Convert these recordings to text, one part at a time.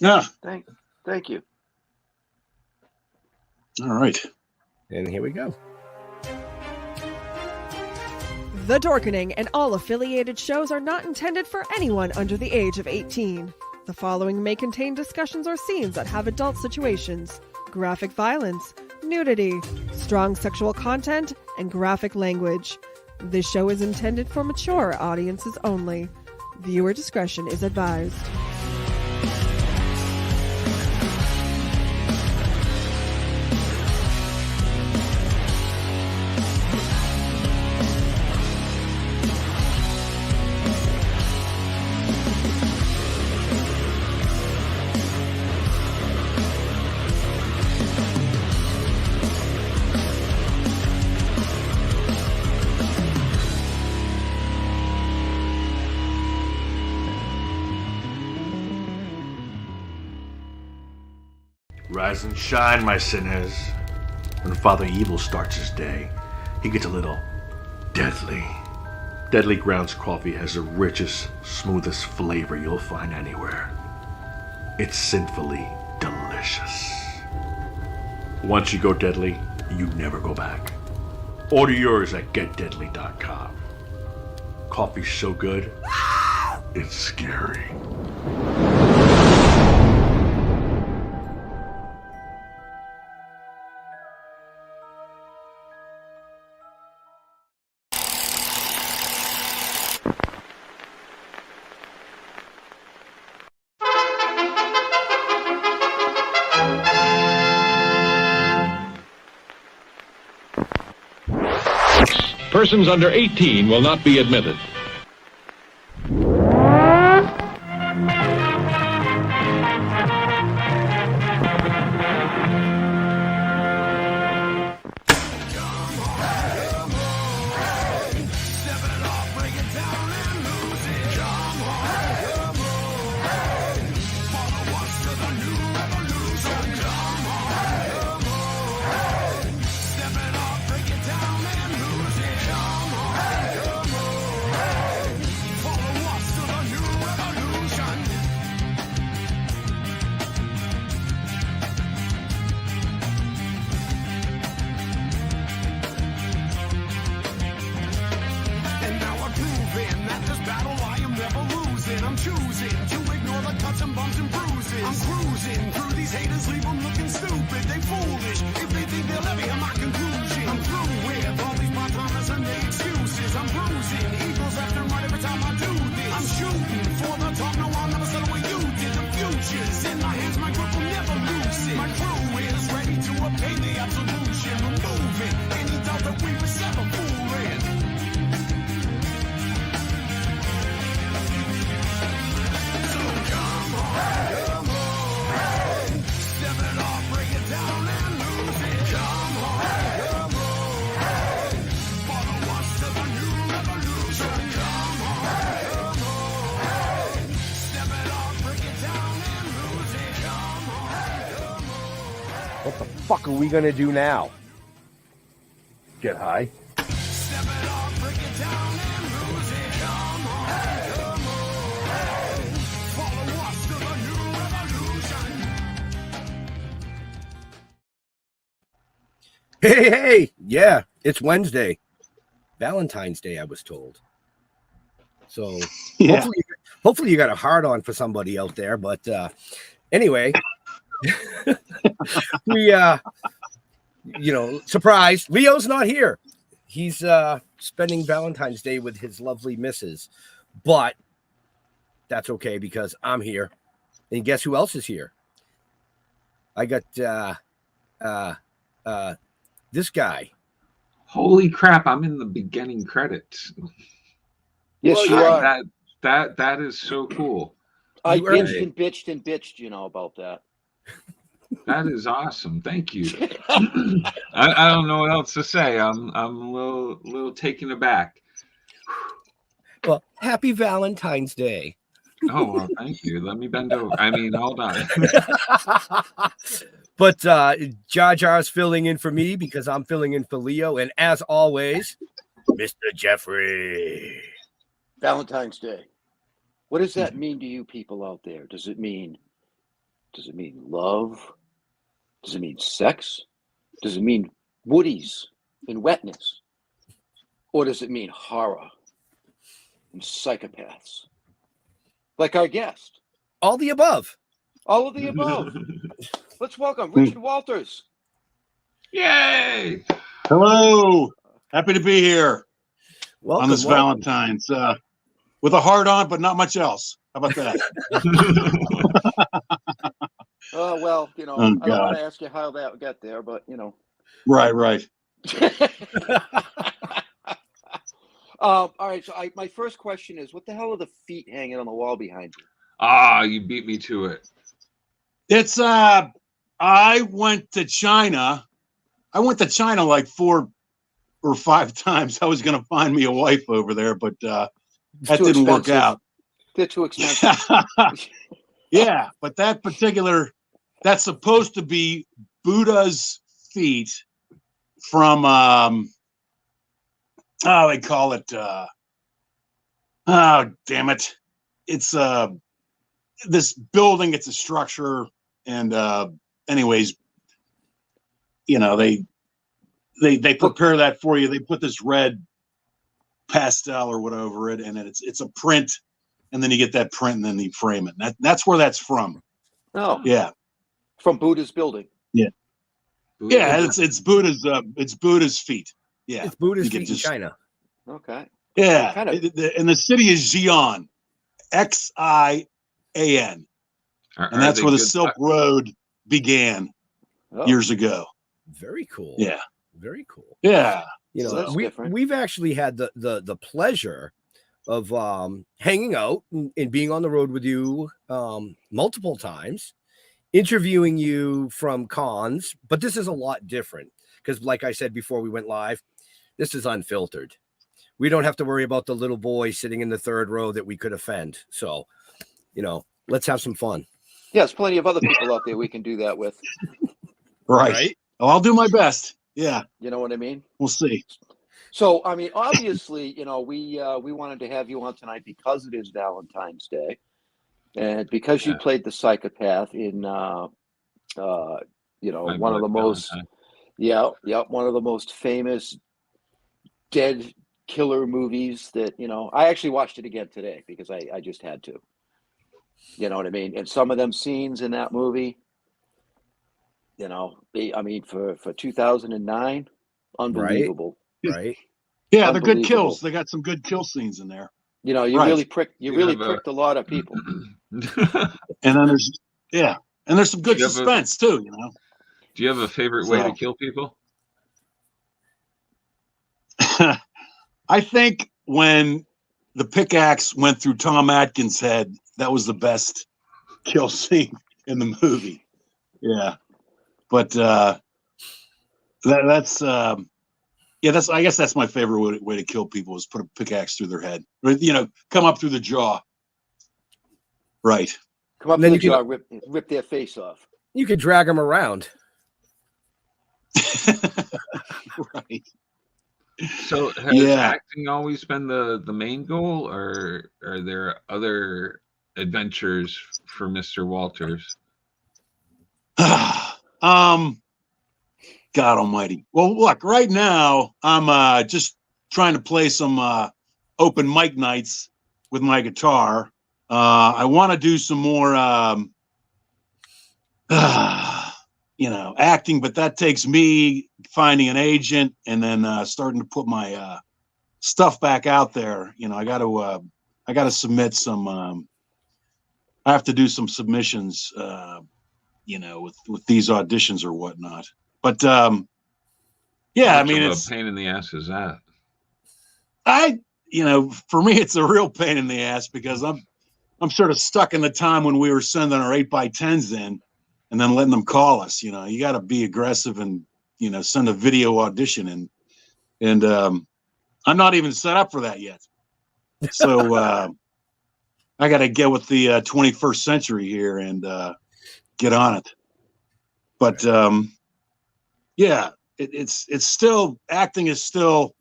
Yeah. Thank you. All right. And here we go. The Dorkening and all affiliated shows are not intended for anyone under the age of 18. The following may contain discussions or scenes that have adult situations, graphic violence, nudity, strong sexual content, and graphic language. This show is intended for mature audiences only. Viewer discretion is advised. Rise and shine, my sinners. When Father Evil starts his day, he gets a little deadly. Deadly Grounds coffee has the richest, smoothest flavor you'll find anywhere. It's sinfully delicious. Once you go deadly, you never go back. Order yours at getdeadly.com. Coffee's so good, it's scary. Persons under 18 will not be admitted. What the fuck are we gonna do now? Get high. Hey, yeah, it's Wednesday. Valentine's Day, I was told. So Yeah. hopefully you got a heart on for somebody out there. But anyway, we surprise, Leo's not here. He's spending Valentine's Day with his lovely missus. But that's okay because I'm here. And guess who else is here? I got this guy. Holy crap, I'm in the beginning credits. Yes, you are. That is so cool. I bitched and bitched and bitched, about that. That is awesome. Thank you. I don't know what else to say. I'm a little taken aback. Well, happy Valentine's Day. Oh, well, thank you. Let me bend over. I mean, hold on. But Jar Jar's filling in for me because I'm filling in for Leo. And as always, Mr. Jeffrey. Valentine's Day. What does that mean to you people out there? Does it mean Does it mean love? Does it mean sex? Does it mean woodies and wetness? Or does it mean horror and psychopaths? Like our guest. All the above. All of the above. Let's welcome Richard Walters. Yay! Hello. Happy to be here Welcome, on this welcome. Valentine's with a heart on, but not much else. How about that? Oh, well, you know, Oh, I don't God. want to ask you how that got there, but, you know. Right. All right, so my first question is, what the hell are the feet hanging on the wall behind you? You beat me to it. It's I went to China. I went to China like 4 or 5 times. I was going to find me a wife over there, but that didn't work out. They're too expensive. Yeah, but that's supposed to be Buddha's feet from they call it oh damn it. It's this building, it's a structure, and anyways, you know, they prepare that for you. They put this red pastel or whatever over it, and it's a print, and then you get that print, and then you frame it. That's where that's from. Oh, Yeah, from Buddha's building. yeah, it's Buddha's feet. Yeah, It's Buddha's you can feet in just- China. Okay. Yeah, Kind of- and the city is Xi'an, Xian, and that's where the Silk Road began Oh, years ago. Very cool. Yeah, Very cool. yeah. You know, So that's different. we've actually had the pleasure of hanging out and being on the road with you multiple times, interviewing you from cons, but this is a lot different because, like I said before we went live, this is unfiltered. We don't have to worry about the little boy sitting in the third row that we could offend. So, you know, let's have some fun. Yeah, there's plenty of other people out there we can do that with. Right. Well, I'll do my best. Yeah, You know what I mean? we'll see. So, I mean, obviously, you know, we wanted to have you on tonight because it is Valentine's Day, and because you played the psychopath in, you know, one of the most, one of the most famous dead killer movies that, you know, I actually watched it again today because I just had to. You know what I mean? And some of them scenes in that movie, you know, I mean, for 2009, unbelievable. Right. Yeah, they're good Unbelievable. kills. They got some good kill scenes in there. You know, you Right. really pricked a lot of people. And then there's some good Do you have a- suspense too, you know. Do you have a favorite way to So- kill people? I think when the pickaxe went through Tom Atkins' head, that was the best kill scene in the movie. Yeah. But that's I guess that's my favorite way to kill people is put a pickaxe through their head. Or, you know, come up through the jaw. Right. Come up And then to the you jaw, rip their face off. You could drag them around. Right. So has Yeah. acting always been the main goal, or are there other adventures for Mr. Walters? God almighty. Well, look, right now I'm just trying to play some open mic nights with my guitar. I want to do some more you know, acting, but that takes me finding an agent and then starting to put my stuff back out there. You know, I got to submit some I have to do some submissions you know, with these auditions or whatnot. But yeah, How I much mean, of it's a pain in the ass is that? you know, for me, it's a real pain in the ass because I'm sort of stuck in the time when we were sending our 8x10s in and then letting them call us. You know, you got to be aggressive and, you know, send a video audition in. And I'm not even set up for that yet. So I got to get with the 21st century here and get on it. But yeah, it's still, acting is still,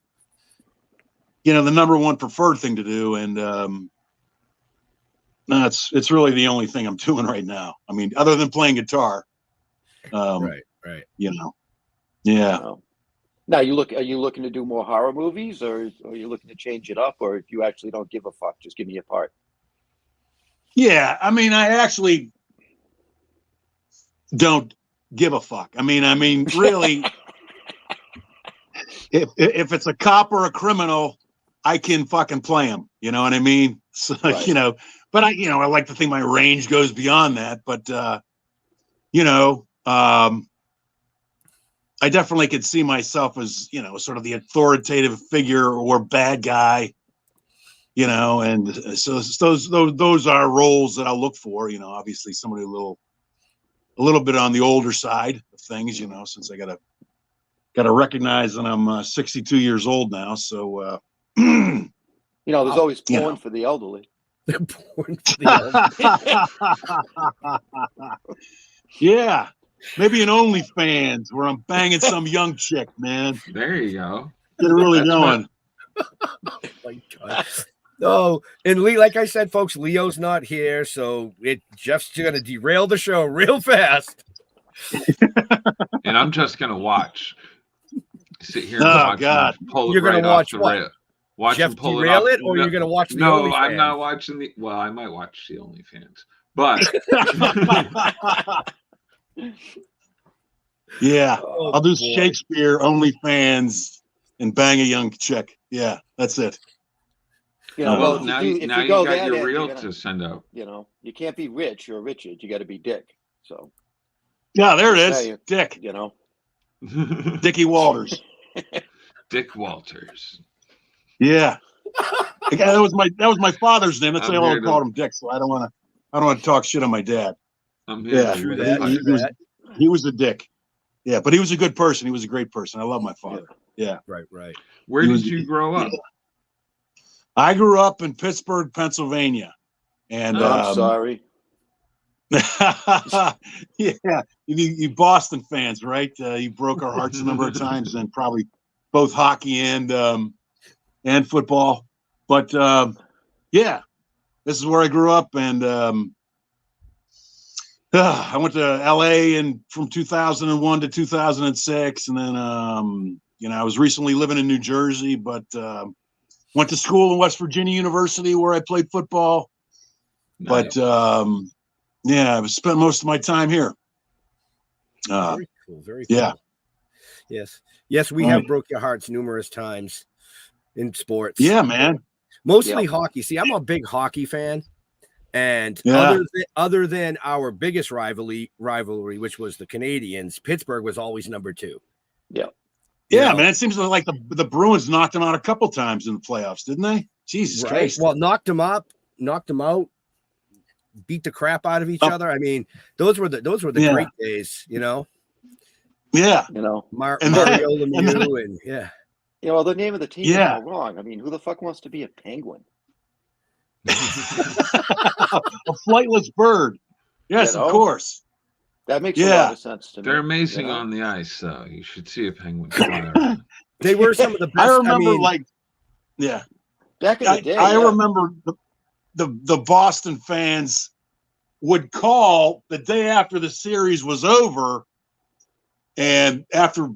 you know, the number one preferred thing to do. And no, it's really the only thing I'm doing right now. I mean, other than playing guitar. Right. You know, yeah. Oh. Now are you looking to do more horror movies, or are you looking to change it up, or if you actually don't give a fuck, just give me a part? Yeah, I mean, I actually don't give a fuck. I mean, really, if it's a cop or a criminal, I can fucking play him. You know what I mean? So, Right. you know, but I like to think my range goes beyond that. But you know, I definitely could see myself as, you know, sort of the authoritative figure or bad guy, you know, and so those are roles that I'll look for, you know, obviously somebody a little bit on the older side of things, you know, since I gotta recognize that I'm 62 years old now. So, You know, there's always You porn know. for the elderly. Porn for the yeah, maybe an OnlyFans where I'm banging some young chick, man. There you go. Get it really That's going. Oh my God. No, and Lee, like I said, folks, Leo's not here, so Jeff's gonna derail the show real fast. And I'm just gonna watch. Sit here Oh, and watch God. him pull it You're gonna right watch off the what? rail. Watch Jeff him pull it derail off. it, or you're gonna watch the No, OnlyFans? I'm not watching the. Well, I might watch the OnlyFans, but Yeah, Oh, I'll do boy. Shakespeare, OnlyFans, and bang a young chick. Yeah, that's it. You know, well, well, now if you you go got that your end, reel you're gonna, to send out. you know, you can't be rich or Richard. You got to be Dick. So, Yeah, there it Yeah, is. you- Dick. you know, Dickie Walters. Dick Walters. Yeah. Again, that was my father's name. That's why I I'm always here to- called him Dick. So I don't want to talk shit on my dad. I'm here. Yeah, to True live that, life. true that. he was a dick. Yeah, but he was a good person. He was a great person. I love my father. Yeah. Right. Where He did was- you grow up? I grew up in Pittsburgh, Pennsylvania, and I'm sorry. yeah, you Boston fans, right? You broke our hearts a number of times, and probably both hockey and football. But yeah, this is where I grew up, and I went to LA and from 2001 to 2006, and then you know, I was recently living in New Jersey, but went to school in West Virginia University where I played football. Nice. But yeah, I spent most of my time here. Very cool. Very cool. yeah. Yes, we All have right. broke your hearts numerous times in sports. Yeah, man. Mostly Yeah. hockey. See, I'm a big hockey fan, and Yeah. other than our biggest rivalry, which was the Canadiens, Pittsburgh was always number 2. Yeah. Yeah, You know? man. It seems like the Bruins knocked them out a couple times in the playoffs, didn't they? Jesus Right. Christ. Well, knocked them up, knocked them out, beat the crap out of each other. I mean, those were the Yeah. great days, you know. Yeah. You know, And then- Mario and Lemieux then- and yeah. you know, the name of the team Yeah. is all wrong. I mean, who the fuck wants to be a penguin? A flightless bird. Yes, You of know? course. That makes a Yeah. lot of sense to me. They're amazing you know? on the ice, though. You should see a penguin fly around. They were some of the best. I remember, mean, yeah. Back in the day. I yeah. remember the Boston fans would call the day after the series was over, and after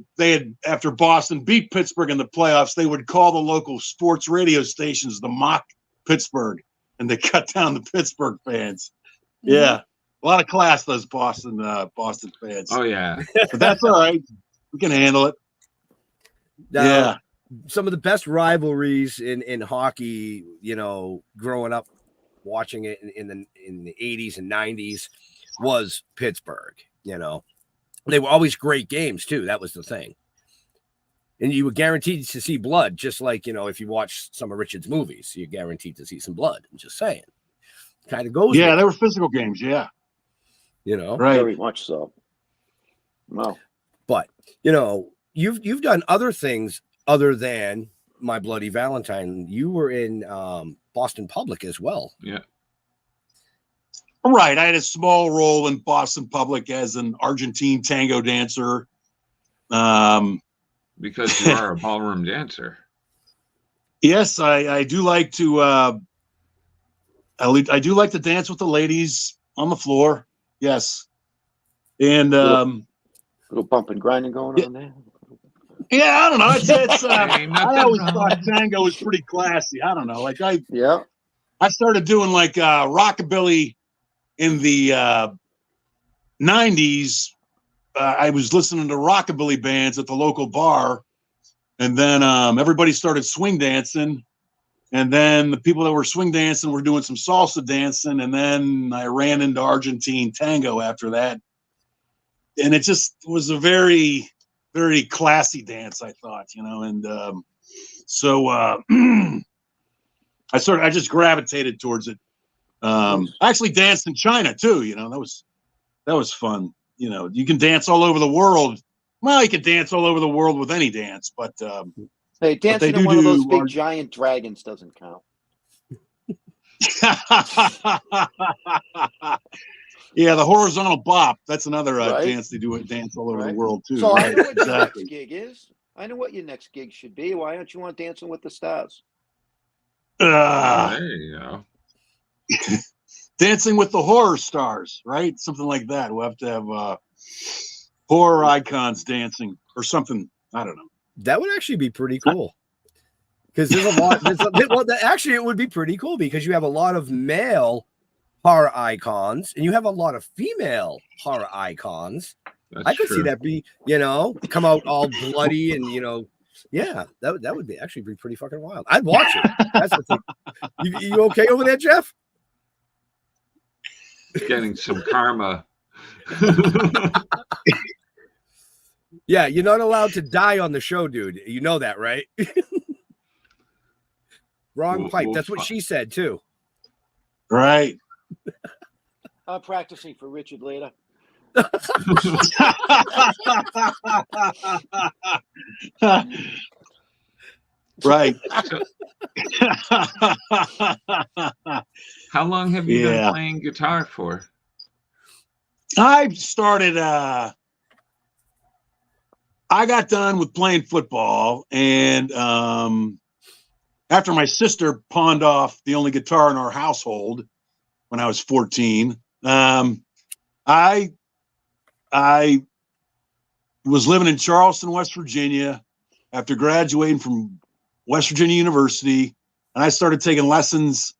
Boston beat Pittsburgh in the playoffs, they would call the local sports radio stations to mock Pittsburgh, and they cut down the Pittsburgh fans. Yeah, a lot of class, those Boston fans. Oh yeah. But that's all right. We can handle it. Yeah. some of the best rivalries in hockey, you know, growing up watching it in the 80s and 90s was Pittsburgh, you know. They were always great games too. That was the thing. And you were guaranteed to see blood, just like, you know, if you watch some of Richard's movies, you're guaranteed to see some blood. I'm just saying. Kind of goes. Yeah, with they were physical games. Yeah. you know. Right. Very much so. Wow. But, you know, you've done other things other than My Bloody Valentine. You were in Boston Public as well. Yeah. Right. I had a small role in Boston Public as an Argentine tango dancer. Because you are a ballroom dancer. Yes, I do like to I do like to dance with the ladies on the floor. Yes. And little bump and grinding going on there. yeah, I don't know. It's Ain't nothing I always wrong. thought tango was pretty classy. I don't know. Like Yeah. I started doing like rockabilly in the 90s. I was listening to rockabilly bands at the local bar, and then everybody started swing dancing, and then the people that were swing dancing were doing some salsa dancing, and then I ran into Argentine tango after that, and it just was a very, very classy dance, I thought, and so I just gravitated towards it. I actually danced in China too, that was fun. You can dance all over the world. Well, you can dance all over the world with any dance, but hey, dancing they in one of those big are... giant dragons doesn't count. Yeah, the horizontal bop. That's another Right. dance they do. Dance all over the Right. world too. So I right? know what your Exactly. next gig is. I know what your next gig should be. Why don't you want Dancing with the Stars? There you go. Dancing with the horror stars, right? Something like that. We'll have to have horror icons dancing or something. I don't know. That would actually be pretty cool. Because there's a lot. Actually, it would be pretty cool because you have a lot of male horror icons and you have a lot of female horror icons. That's I could true. see that be, come out all bloody and yeah, that would be actually be pretty fucking wild. I'd watch it. That's the thing. You okay over there, Jeff? Getting some karma. Yeah, you're not allowed to die on the show, dude. You know that, right? Wrong pipe. That's what she said too. Right. I'm practicing for Richard later. Right. How long have you been Yeah. playing guitar for? I started I got done with playing football, and after my sister pawned off the only guitar in our household when I was 14, I was living in Charleston, West Virginia after graduating from West Virginia University, and I started taking lessons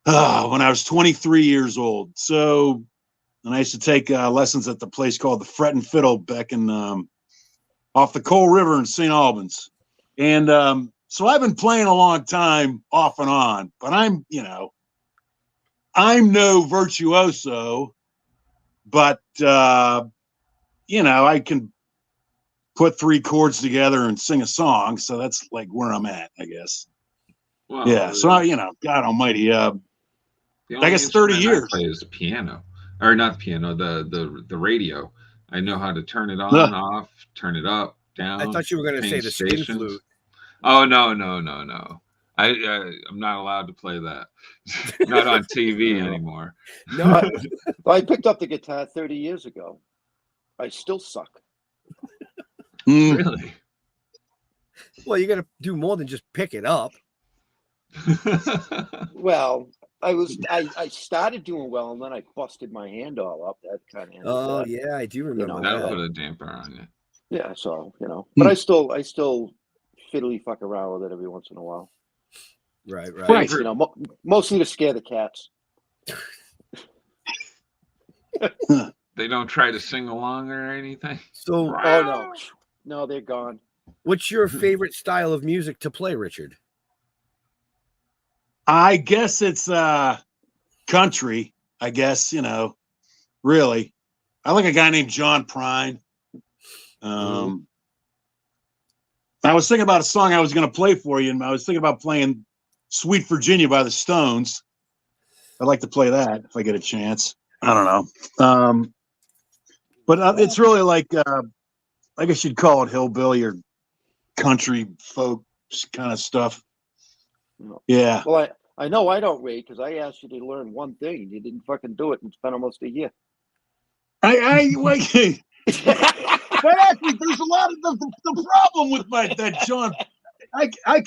when I was 23 years old. So, and I used to take lessons at the place called the Fret and Fiddle back in off the Coal River in St. Albans. And so I've been playing a long time off and on, but I'm no virtuoso, but I can put 3 chords together and sing a song. So that's like where I'm at, I guess. Well, Yeah. So, God almighty, the I guess 30 instrument years. I play is the piano, or not the piano, the radio. I know how to turn it on, off, turn it up, down. I thought you were going to say change the skin stations. flute. Oh no! I'm not allowed to play that. Not on TV anymore. No, I picked up the guitar 30 years ago. I still suck. Really? well, you got to do more than just pick it up. Well, I started doing well, and then I busted my hand all up. That kind of. Oh yeah, I do remember That that. put a damper on you. Yeah, so but I still fiddly fuck around with it every once in a while. Right. Right. Mostly to scare the cats. They don't try to sing along or anything. So, Oh no, they're gone. what's your favorite style of music to play, Richard? I guess it's country. I guess, really. I like a guy named John Prine. I was thinking about a song I was going to play for you, and I was thinking about playing Sweet Virginia by the Stones. I'd like to play that if I get a chance. I don't know. But it's really like, I guess you'd call it hillbilly or country folk kind of stuff. Yeah. Well, I know I don't rate because I asked you to learn one thing and you didn't fucking do it and spent almost a year. But actually, there's a lot of the problem with that John. I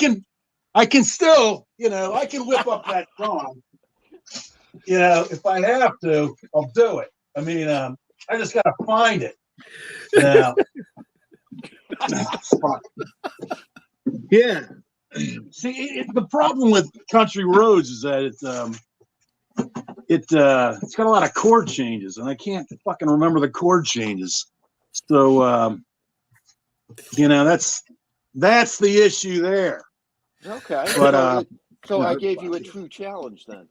can still, I can whip up that song. you know, if I have to, I'll do it. I mean, I just got to find it. Now, fuck. Yeah. See, the problem with Country Roads is that it's got a lot of chord changes, and I can't fucking remember the chord changes. So, you know, that's the issue there. Okay. But so I gave you a true challenge then.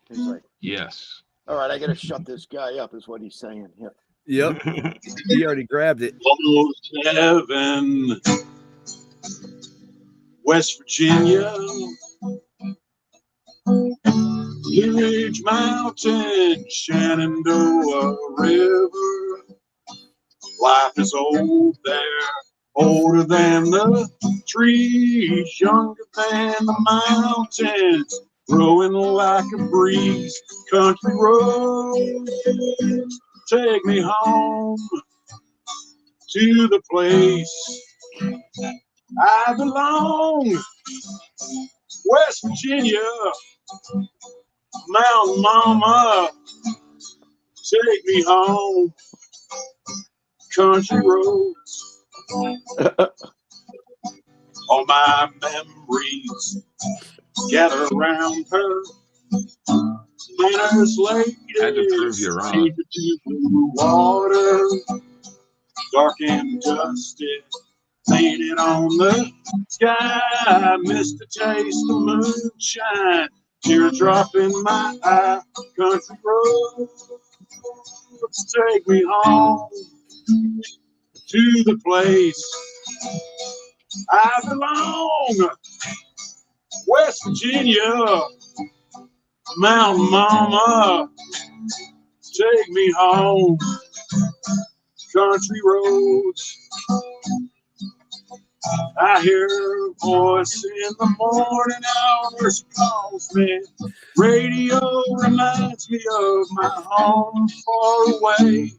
He's like, Yes. all right, I got to shut this guy up, is what he's saying. Yeah. Yep. He already grabbed it. 107, West Virginia, Blue Ridge Mountain, Shenandoah River. Life is old there, older than the trees, younger than the mountains, growing like a breeze. Country roads, take me home to the place I belong. West Virginia, Mountain Mama, take me home. Country roads, all my memories gather around her. Manners lady, Had to prove you wrong. deep into blue water, dark and dusty, painted on the sky. Missed the taste of moonshine, teardrop in my eye. Country roads, take me home to the place I belong. West Virginia, Mountain Mama, take me home. Country roads, I hear her voice in the morning hours, she calls me. Radio reminds me of my home far away.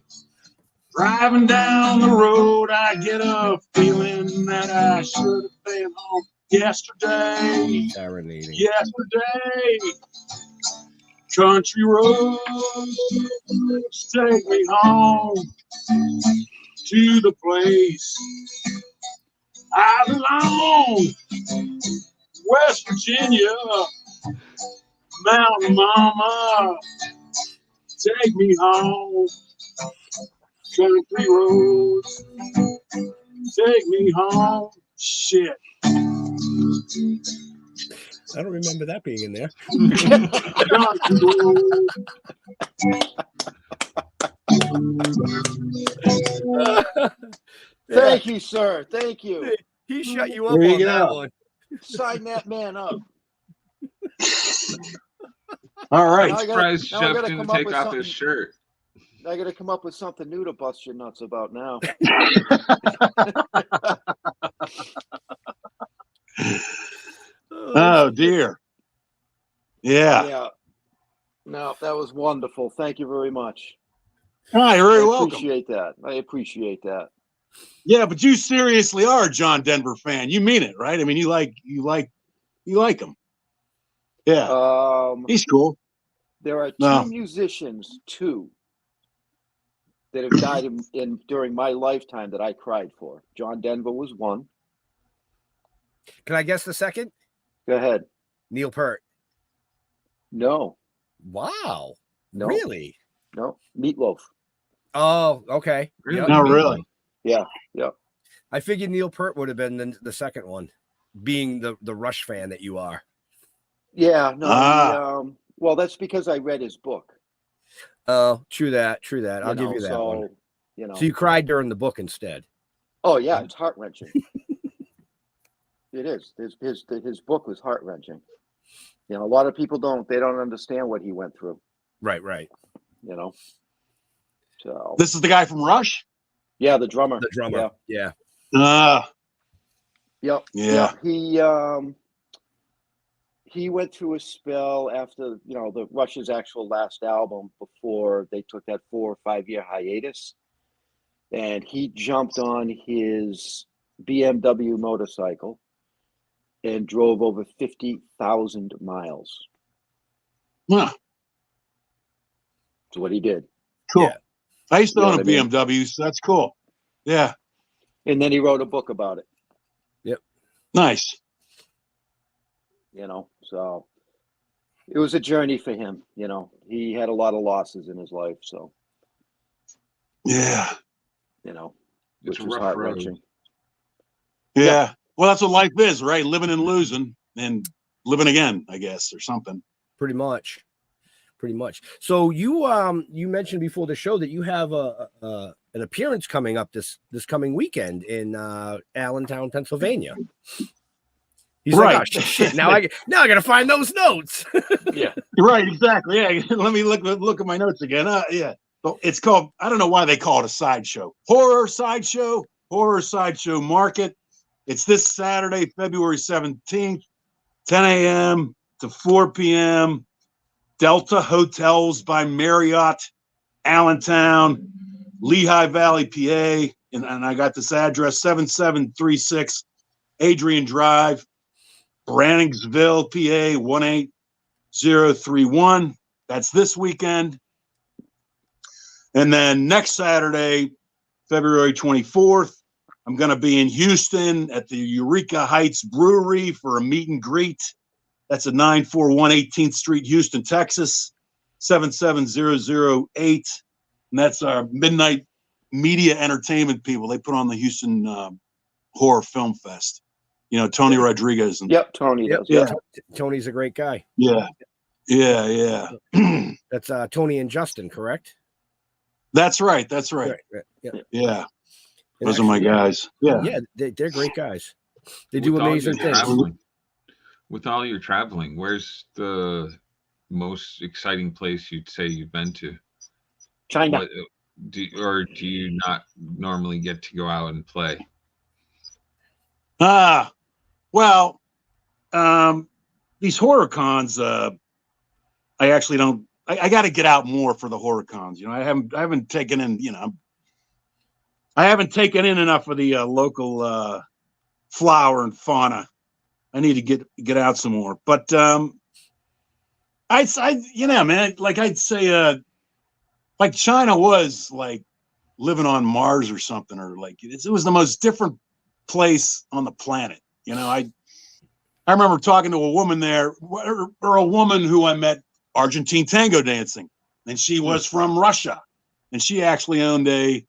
Driving down the road, I get a feeling that I should have been home yesterday. Serenading. Yesterday. Country roads, take me home to the place I belong. West Virginia, Mountain Mama, take me home. Country roads, take me home. Shit. I don't remember that being in there. Thank you, sir. Thank you. He shut you up There you on that go. one. Sign that man up. All right. Now I Surprised now I Chef gotta didn't come up take with off something. his shirt. I got to come up with something new to bust your nuts about now. Oh dear. Yeah. Yeah. No, that was wonderful. Thank you very much. Oh, you're very I welcome. appreciate that. I appreciate that. Yeah, but you seriously are a John Denver fan. You mean it, right? I mean, you like him. Yeah. He's cool. There are two No. musicians, that have died in during my lifetime that I cried for. John Denver was one. Can I guess the second? Go ahead. Neil Peart. No. Wow. No. Really? No. Meatloaf. Oh, okay. Really? Yep. No, really. Yeah. Yeah. I figured Neil Peart would have been the second one, being the Rush fan that you are. Yeah. No. Ah. Well, that's because I read his book. Oh, true that. True that. I'll give you that so, one. You know. So you cried during the book instead. Oh yeah, it's heart wrenching. It is. His book was heart wrenching. You know, a lot of people don't understand what he went through. Right, right. You know. So This is the guy from Rush? yeah, the drummer. The drummer. Yeah. Yep. Yeah. He went through a spell after, the Rush's actual last album before they took that 4 or 5 year hiatus. And he jumped on his BMW motorcycle and drove over 50,000 miles. Huh, That's what he did. cool. Yeah. I used to You know own a what I mean? BMW, so that's cool. Yeah, And then he wrote a book about it, nice. you know. So it was a journey for him, you know. He had a lot of losses in his life, so, Yeah, you know, It's which a was rough road. heart-wrenching. yeah. Well, that's what life is, right? Living and losing and living again, I guess, or something. Pretty much. So you mentioned before the show that you have an appearance coming up this coming weekend in Allentown, Pennsylvania. He's Right. like, oh shit! Now I gotta find those notes. Yeah. Right, exactly. Yeah, let me look at my notes again. Yeah, so it's called. I don't know why they call it a sideshow. Horror sideshow market. It's this Saturday, February 17th, 10 a.m. to 4 p.m. Delta Hotels by Marriott, Allentown, Lehigh Valley, PA, and I got this address: 7736 Adrian Drive, Branningsville, PA 18031. That's this weekend. And then next Saturday, February 24th, I'm going to be in Houston at the Eureka Heights Brewery for a meet and greet. That's at 941 18th Street, Houston, Texas, 77008. And that's our midnight media entertainment people. They put on the Houston Horror Film Fest. You know, Tony Rodriguez. And, Yep, Tony Yep. does. Yeah. Tony's a great guy. Yeah. That's Tony and Justin, correct? That's right. Yeah. Yeah. And Those are my actually, guys. Yeah. Yeah, they're great guys. They do With all amazing your things. traveling- With all your traveling, where's the most exciting place you'd say you've been to? China. What, do you not normally get to go out and play? Well, these horror cons, I actually don't. I got to get out more for the horror cons. You know, I haven't taken in. You know, I haven't taken in enough of the local flora and fauna. I need to get out some more. But man, like I'd say, like China was like living on Mars or something, or like it was the most different place on the planet. You know, I remember talking to a woman there, or a woman who I met Argentine tango dancing, and she was from Russia, and she actually owned a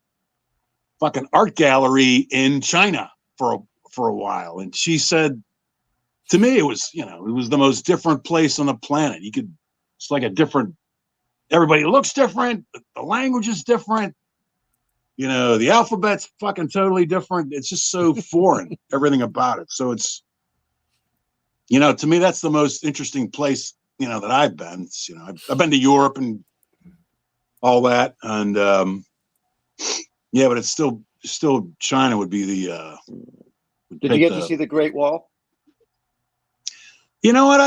fucking art gallery in China for a while, and she said to me it was the most different place on the planet. It's like a different. Everybody looks different. The language is different. You know, the alphabet's fucking totally different. It's just so foreign, everything about it. So it's, to me, that's the most interesting place, that I've been. It's, I've been to Europe and all that. And, yeah, but it's still China would be the, Did you get to see the Great Wall? You know what?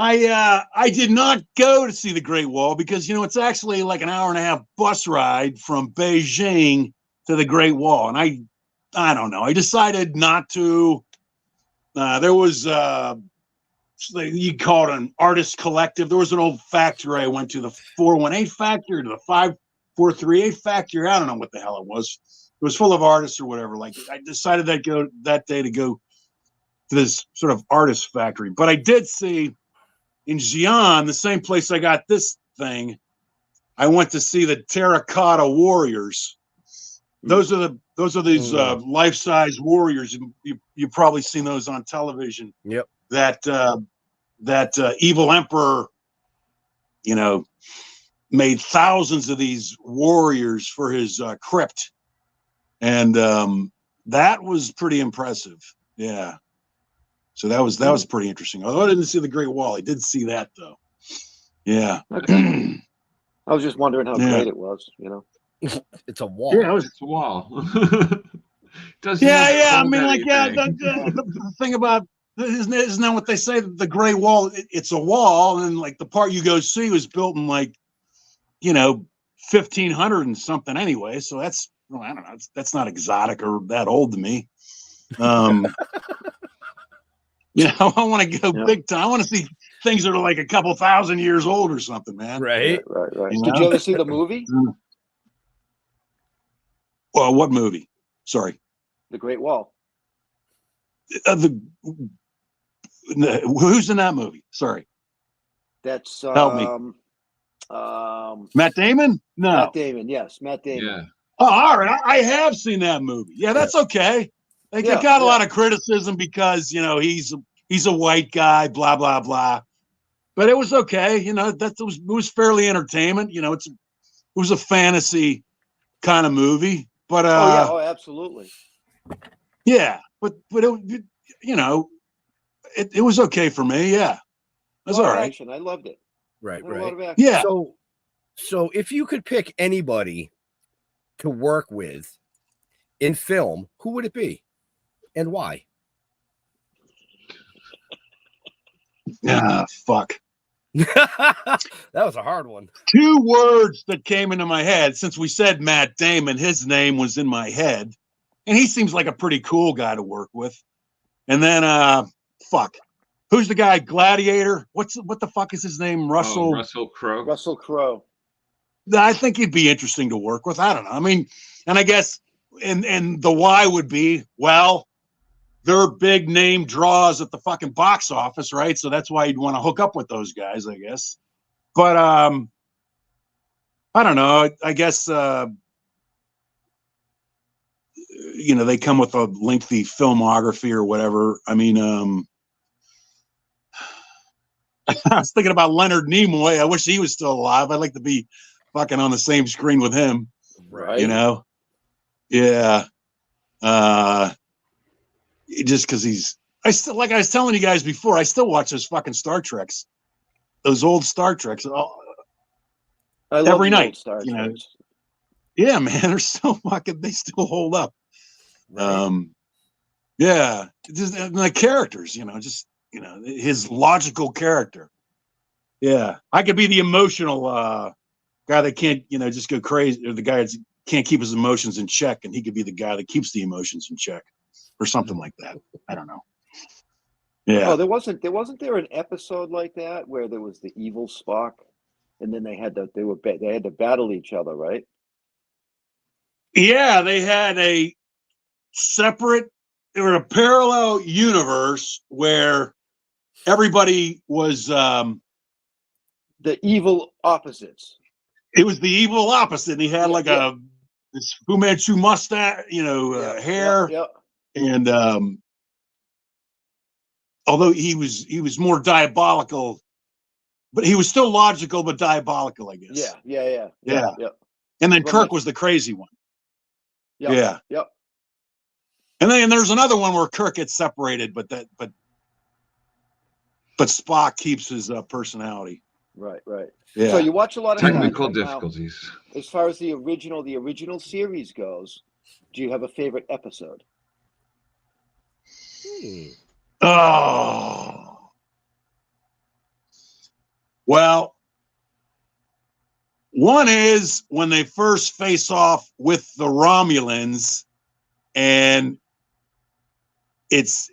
I did not go to see the Great Wall because, it's actually like an hour and a half bus ride from Beijing to the Great Wall. And I don't know. I decided not to. There was, you call it an artist collective. There was an old factory I went to, the 418 factory, to the 5438 factory. I don't know what the hell it was. It was full of artists or whatever. Like I decided that day to go to this sort of artist factory. But I did see in Xi'an, the same place I got this thing, I went to see the Terracotta Warriors. Those are these life-size warriors. You've probably seen those on television. Yep. That evil emperor, made thousands of these warriors for his crypt, and that was pretty impressive. Yeah. So that was pretty interesting. Although I didn't see the Great Wall, I did see that though. Yeah. Okay. I was just wondering how great it was. It's a wall. Yeah, It's a wall. I mean, like, the thing about isn't that what they say? The Great Wall, it's a wall, and like the part you go see was built in like, 1500 and something anyway. So that's well, I don't know. That's not exotic or that old to me. I want to go big time. I want to see things that are like a couple thousand years old or something, man. Right. Right. You Did know? you ever see the movie? Well, what movie? Sorry. The Great Wall. Who's in that movie? Sorry. That's Help me. Matt Damon? No. Matt Damon. Yes, Matt Damon. Yeah. Oh, all right. I have seen that movie. Yeah, that's okay. It got a lot of criticism because he's a white guy, blah blah blah. But it was okay. It was fairly entertainment. It was a fantasy kind of movie. But absolutely. Yeah, but it was okay for me. Yeah, that's all right. Action. I loved it. Right. A lot of action. Yeah. So if you could pick anybody to work with in film, who would it be, and why? Fuck. That was a hard one. 2 words that came into my head since we said Matt Damon. His name was in my head, and he seems like a pretty cool guy to work with. And then, fuck, who's the guy? Gladiator. What the fuck is his name? Russell Crowe. Russell Crowe. I think he'd be interesting to work with. I don't know. I mean, and I guess, and the why would be, well, they're big name draws at the fucking box office, right? So that's why you'd want to hook up with those guys, I guess. But I don't know. I guess they come with a lengthy filmography or whatever. I mean, I was thinking about Leonard Nimoy. I wish he was still alive. I'd like to be fucking on the same screen with him. Right. Yeah. Just because I still, like I was telling you guys before, I still watch those fucking Star Treks, those old Star Treks. I love every the night. old Star Treks. Yeah, man, they're still fucking. They still hold up. Right. Yeah, just the characters. His logical character. Yeah, I could be the emotional guy that can't, just go crazy, or the guy that can't keep his emotions in check, and he could be the guy that keeps the emotions in check, or something like that. I don't know. Yeah. Oh, wasn't there an episode like that where there was the evil Spock, and then they had to battle each other, right? Yeah, they had a separate or a parallel universe where everybody was the evil opposites. It was the evil opposite. And he had this Fu Manchu mustache, hair, and although he was more diabolical, but he was still logical but diabolical, I guess. Yeah. And then Kirk was the crazy one. Yep. And then there's another one where Kirk gets separated, but Spock keeps his personality. Right. Yeah. So you watch a lot of technical Star Trek difficulties. Now, as far as the original series goes, do you have a favorite episode? Oh. Well, one is when they first face off with the Romulans, and it's,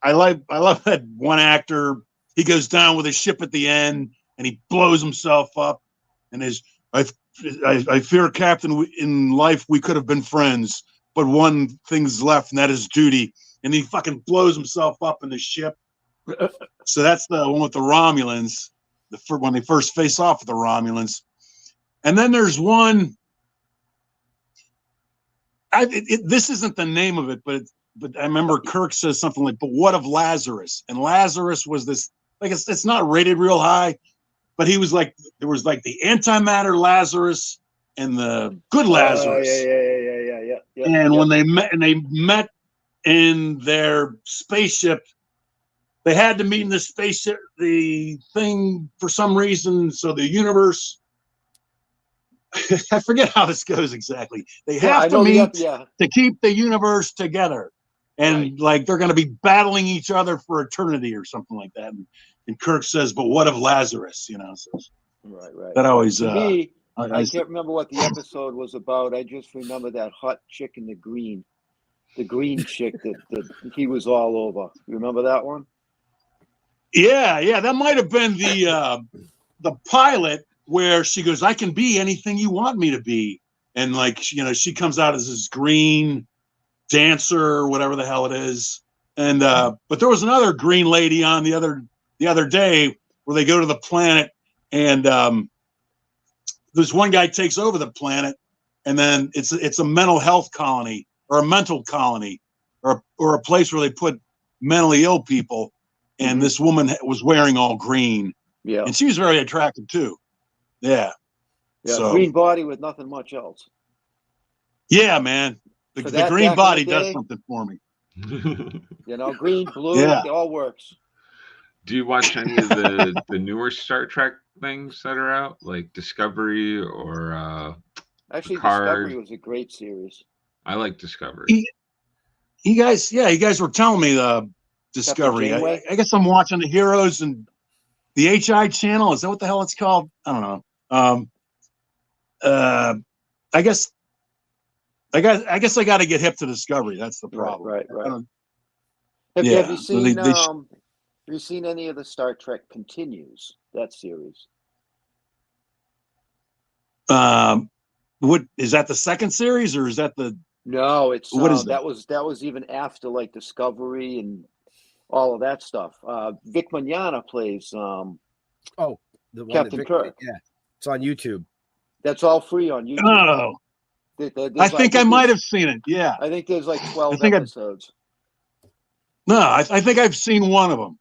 I love that one actor. He goes down with his ship at the end, and he blows himself up. And I fear, Captain, in life we could have been friends, but one thing's left, and that is duty. And he fucking blows himself up in the ship. So that's the one with the Romulans, when they first face off with the Romulans. And then there's one. This isn't the name of it, but I remember Kirk says something like, "But what of Lazarus?" And Lazarus was this, like, it's not rated real high, but he was like, there was like the antimatter Lazarus and the good Lazarus. Yeah. And when they met in their spaceship, they had to meet in the spaceship, the thing, for some reason. So the universe, I forget how this goes exactly. They have to meet to keep the universe together. And like, they're going to be battling each other for eternity or something like that. And Kirk says, "But what of Lazarus?" So, Right. That always, to me, I can't remember what the episode was about. I just remember that hot chick in the green chick that he was all over. You remember that one? Yeah, that might have been the pilot where she goes, "I can be anything you want me to be," and like she comes out as this green dancer or whatever the hell it is. And but there was another green lady on the other day where they go to the planet, and this one guy takes over the planet, and then it's a mental health colony or a mental colony or a place where they put mentally ill people. And this woman was wearing all green. Yeah. And she was very attractive too. Yeah. Yeah. So, green body with nothing much else. Yeah, man. The green body does something for me. Green, blue, it all works. Do you watch any of the newer Star Trek things that are out, like Discovery or Actually, Picard? Discovery was a great series. I like Discovery. You guys were telling me the Discovery. I guess I'm watching the Heroes and the HI channel. Is that what the hell it's called? I don't know. I guess I got to get hip to Discovery. That's the problem. Right. Have you seen? Have you seen any of the Star Trek Continues, that series? What is that? The second series, or is that the? No, it's what is that was even after like Discovery and all of that stuff. Vic Mignogna plays the one Captain Kirk. Yeah, it's on YouTube. That's all free on YouTube. Oh, I think I might have seen it. Yeah, I think there's like 12 episodes. I think I've seen one of them.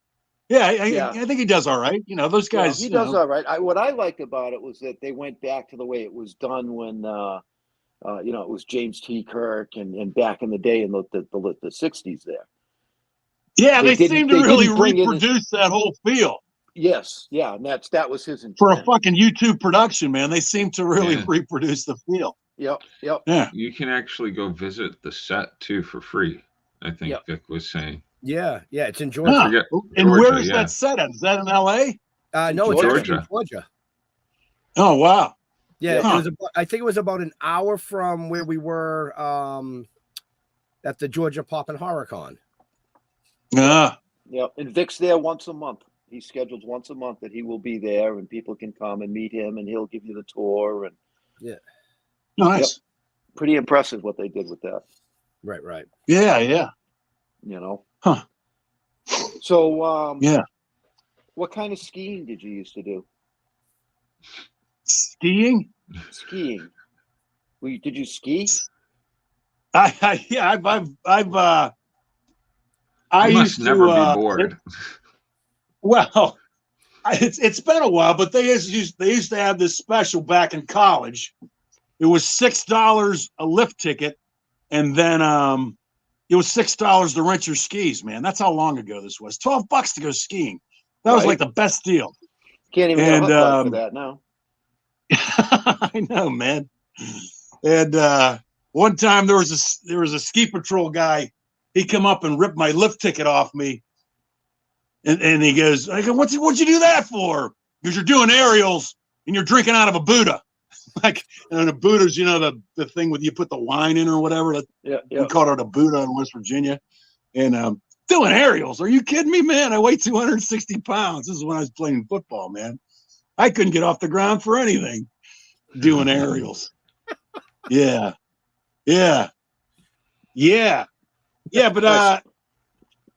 Yeah, I think he does all right. Those guys. Yeah, he does all right. What I liked about it was that they went back to the way it was done when, it was James T. Kirk and back in the day in the 60s there. Yeah, they seem to really reproduce that whole feel. Yes, yeah, and that was his intent. For a fucking YouTube production, man. They seem to really reproduce the feel. Yep. Yeah. You can actually go visit the set too for free, I think Vic was saying. Yeah, it's in Georgia. And where is that set at? Is that in LA? No, it's actually in Georgia. Oh, wow. Yeah, I think it was about an hour from where we were at the Georgia Pop and Horror Con. Yeah, and Vic's there once a month. He's scheduled once a month that he will be there, and people can come and meet him, and he'll give you the tour. And nice. Pretty impressive what they did with that. Right. Yeah. Huh. So, yeah. What kind of skiing did you used to do? Skiing. Did you ski? I must never be bored. Well, it's been a while, but they used to have this special back in college. It was $6 a lift ticket, and then it was $6 to rent your skis. Man, that's how long ago this was. $12 to go skiing. That was like the best deal. Can't even get a hot dog for that now. I know, man. And one time there was a ski patrol guy. He come up and ripped my lift ticket off me. And he goes, I go, what'd you do that for? Because you're doing aerials and you're drinking out of a Buddha. And a Buddha's, the thing with you put the wine in or whatever. We called it a Buddha in West Virginia. And doing aerials. Are you kidding me, man? I weigh 260 pounds. This is when I was playing football, man. I couldn't get off the ground for anything doing aerials. Yeah. But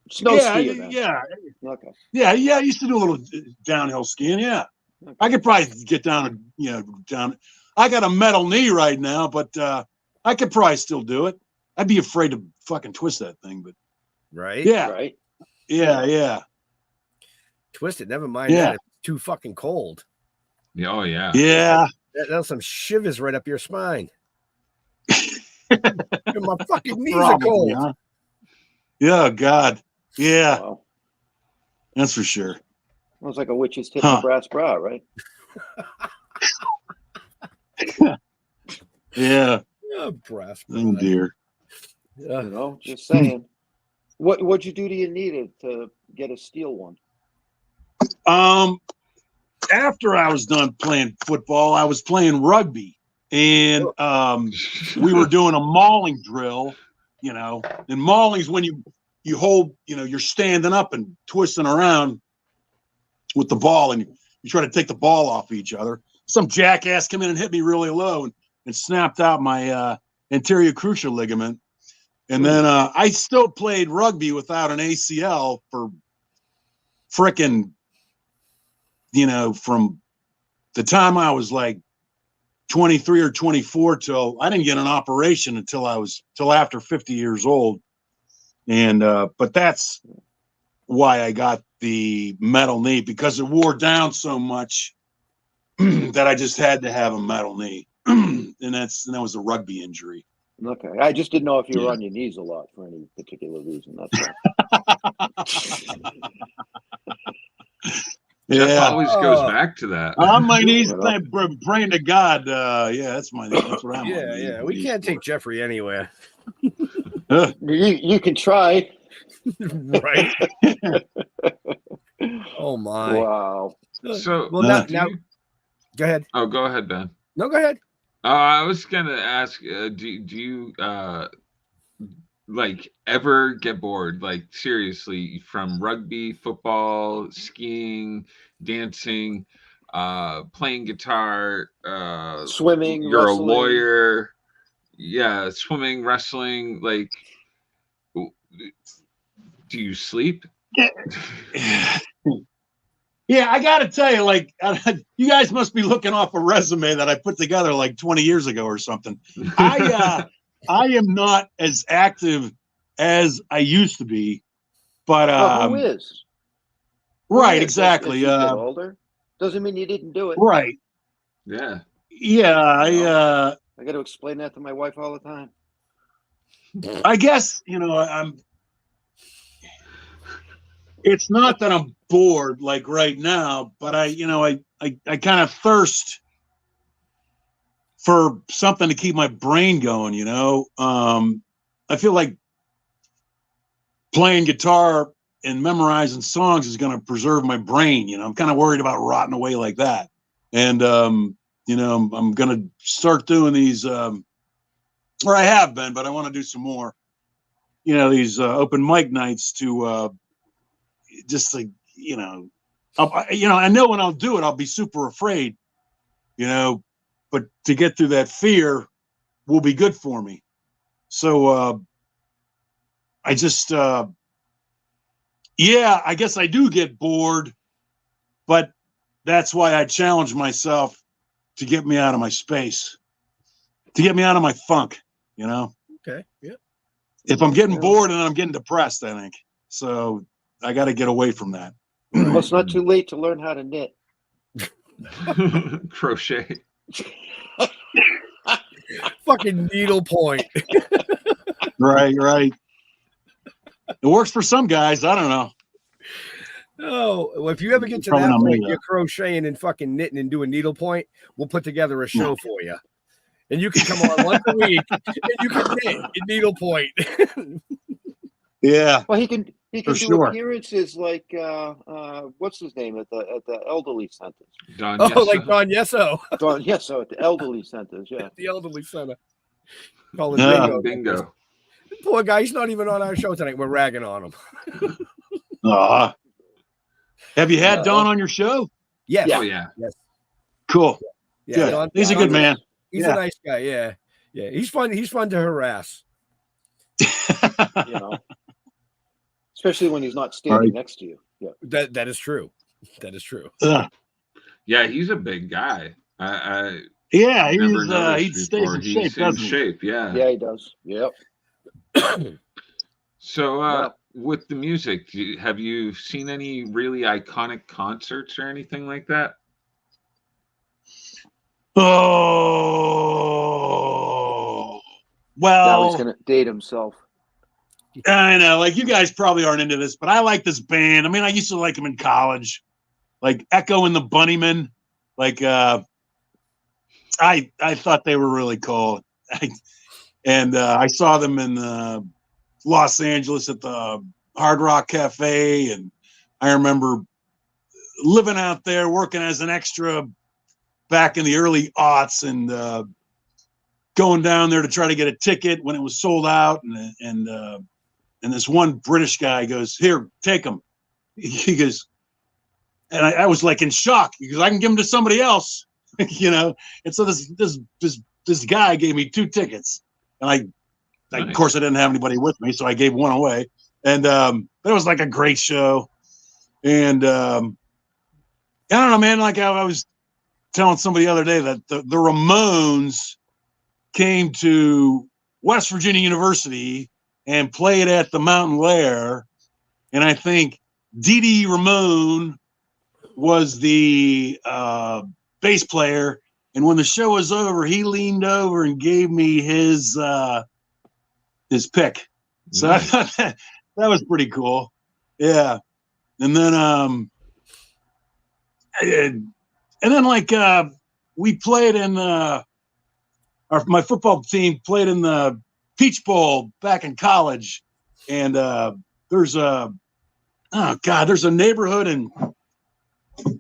snow skiing. Yeah. Okay. Yeah. I used to do a little downhill skiing. Yeah. Okay. I could probably get down. I got a metal knee right now, but I could probably still do it. I'd be afraid to fucking twist that thing, but right. Yeah. Right. Yeah. Twist it. Never mind. Yeah. It's too fucking cold. Oh yeah. Yeah. That's some shivers right up your spine. My fucking knees are cold. Huh? Yeah, God. Yeah. Wow. That's for sure. Sounds like a witch's tip and brass bra, right? Yeah. Brass bra. Oh dear. Just saying. What'd you do to your knee to get a steel one? after I was done playing football, I was playing rugby, and we were doing a mauling drill, you know, and mauling's when you hold, you know, you're standing up and twisting around with the ball, and you try to take the ball off each other. Some jackass came in and hit me really low and snapped out my anterior cruciate ligament. And then I still played rugby without an ACL for frickin', you know, from the time I was like 23 or 24 till I didn't get an operation until after 50 years old. And but that's why I got the metal knee, because it wore down so much that I just had to have a metal knee. and that was a rugby injury. Okay, I just didn't know if you were on your knees a lot for any particular reason. That's all. Jeff always goes back to that. On my knees, praying to God. That's my name. That's what I'm. Yeah. We can't take Jeffrey anywhere. You can try. Right. Oh my! Wow. So now, go ahead. Oh, go ahead, Ben. No, go ahead. I was gonna ask, do you like ever get bored? Like seriously, from rugby, football, skiing, dancing, playing guitar, swimming. You're wrestling. a lawyer. Yeah, swimming, wrestling. Like, do you sleep? Yeah, I got to tell you, like, you guys must be looking off a resume that I put together like 20 years ago or something. I am not as active as I used to be, but who is? Right, who is? exactly. As you get older, doesn't mean you didn't do it. Right. Yeah. Yeah, I got to explain that to my wife all the time. I guess, you know, it's not that I'm bored like right now, but I kind of thirst for something to keep my brain going, you know. I feel like playing guitar and memorizing songs is going to preserve my brain, you know. I'm kind of worried about rotting away like that. And, you know, I'm going to start doing these, or I have been, but I want to do some more, you know, these open mic nights to just like, you know, I know when I'll do it, I'll be super afraid, you know, but to get through that fear will be good for me. So I just, I guess I do get bored, but that's why I challenge myself to get me out of my space, to get me out of my funk, you know? Okay. Yeah. If I'm getting bored and I'm getting depressed, I think. So I got to get away from that. Well, it's not too late to learn how to knit. Crochet. Fucking needlepoint. Right. It works for some guys. I don't know. Oh, well, if you ever get to Probably that not point, me, you're crocheting and fucking knitting and doing needlepoint, we'll put together a show for you. And you can come on once a week and you can knit and needlepoint. Yeah. Well, he can do sure. appearances like what's his name at the elderly centers. Don Oh, Yesso. like Don Yesso. Yesso at the elderly centers, yeah. The elderly center. Call it Bingo. Poor guy, he's not even on our show tonight. We're ragging on him. Have you had Don on your show? Yes. Oh yeah. Yes. Cool. Yeah. Good. Don, He's a good man. He's a nice guy. Yeah. Yeah. He's fun. He's fun to harass. You know. Especially when he's not standing next to you. Yeah. That is true. That is true. Yeah, he's a big guy. He stays in shape. He's in shape. Yeah. Yeah, he does. Yep. So, with the music, have you seen any really iconic concerts or anything like that? Oh, well. Now he's gonna date himself. I know, like, you guys probably aren't into this, but I like this band. I mean, I used to like them in college, like Echo and the Bunnymen. Like, I thought they were really cool. I saw them in Los Angeles at the Hard Rock Cafe, and I remember living out there, working as an extra back in the early aughts, and going down there to try to get a ticket when it was sold out. And this one British guy goes, "Here, take them." He goes, and I was like in shock because I can give them to somebody else, you know. And so this guy gave me 2 tickets, and Nice. of course I didn't have anybody with me, so I gave one away. And it was like a great show. And I don't know, man. Like I was telling somebody the other day that the Ramones came to West Virginia University and played at the Mountain Lair, and I think Dee Ramone was the bass player. And when the show was over, he leaned over and gave me his pick. So I thought that was pretty cool. Yeah. And then like we played in my football team played in the Peach Bowl back in college, and there's a neighborhood in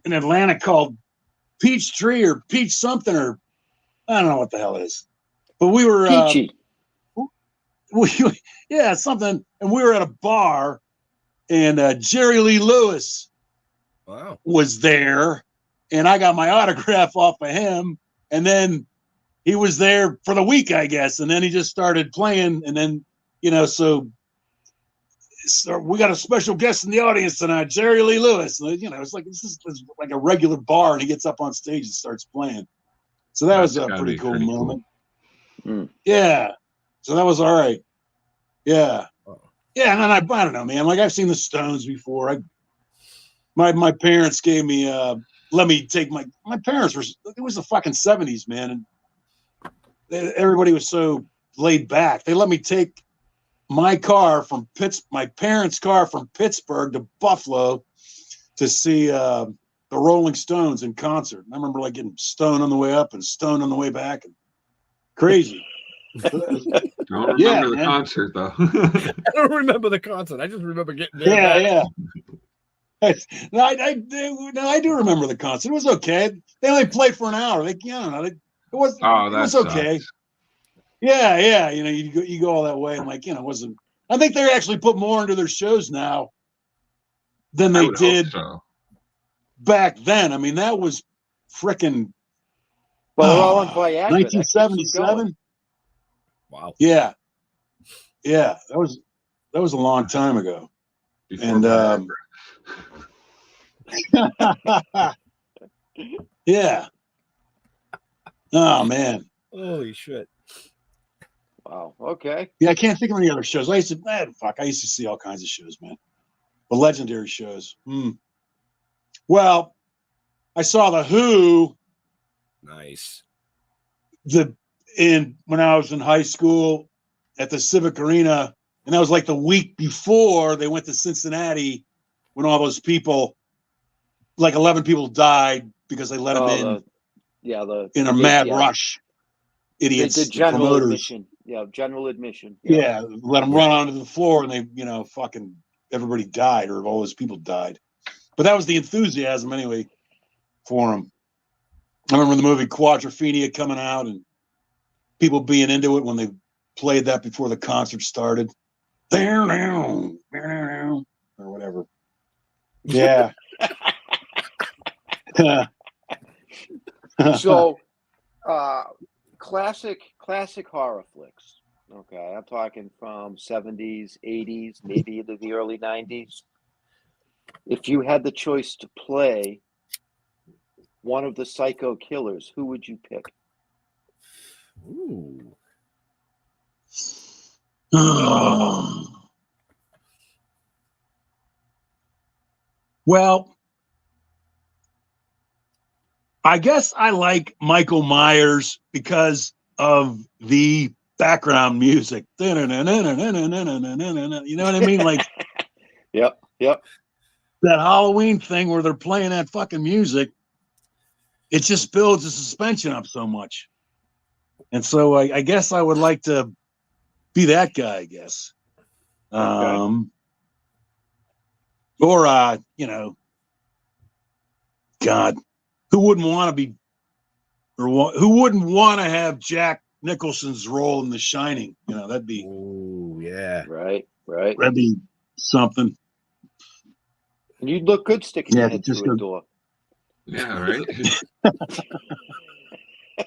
Atlanta called Peachtree or Peach something, or I don't know what the hell it is, but we were Peachy. Something, and we were at a bar, and Jerry Lee Lewis was there, and I got my autograph off of him, and then he was there for the week, I guess, and then he just started playing, and then so we got a special guest in the audience tonight, Jerry Lee Lewis. And, it's like this is like a regular bar, and he gets up on stage and starts playing. So that was a pretty cool moment. Cool. Yeah. So that was all right. Yeah. Yeah, and then I don't know, man. Like I've seen the Stones before. My parents gave me let me take my parents it was the fucking 70s, man, and everybody was so laid back. They let me take my parents' car from Pittsburgh to Buffalo to see the Rolling Stones in concert. And I remember like getting stoned on the way up and stoned on the way back, and crazy. I don't remember the concert though. I don't remember the concert. I just remember getting there. Yeah. No, I do remember the concert. It was okay. They only played for an hour. It was okay. Sucks. Yeah. You go all that way, and it wasn't. I think they actually put more into their shows now than they did back then. I mean, that was frickin' Well, they're all on Viagra. 1977. Wow. Yeah. That was a long time ago. Before yeah. Oh man. Holy shit. Wow. Okay. Yeah, I can't think of any other shows. I used to see all kinds of shows, man. But legendary shows. Well, I saw the Who. Nice. When I was in high school at the Civic Arena, and that was like the week before they went to Cincinnati, when all those people, like 11 people, died because they let them in. In a mad rush. Idiots. They did general promoters. admission. Yeah, general admission. Yeah, let them run onto the floor, and they, fucking everybody died, or all those people died. But that was the enthusiasm anyway for them. I remember the movie Quadrophenia coming out, and people being into it when they played that before the concert started. There now, or whatever. Yeah. So, classic horror flicks. Okay, I'm talking from 70s, 80s, maybe into the early 90s. If you had the choice to play one of the psycho killers, who would you pick? Ooh. Well, I guess I like Michael Myers because of the background music. You know what I mean? Like, Yep. That Halloween thing where they're playing that fucking music, it just builds the suspension up so much. And so I guess I would like to be that guy, I guess. Okay. Or, God, who wouldn't want to be, who wouldn't want to have Jack Nicholson's role in The Shining? You know, that'd be. Oh yeah. Right. That'd be something. And you'd look good sticking your Yeah, head just through a go- door. Yeah, right.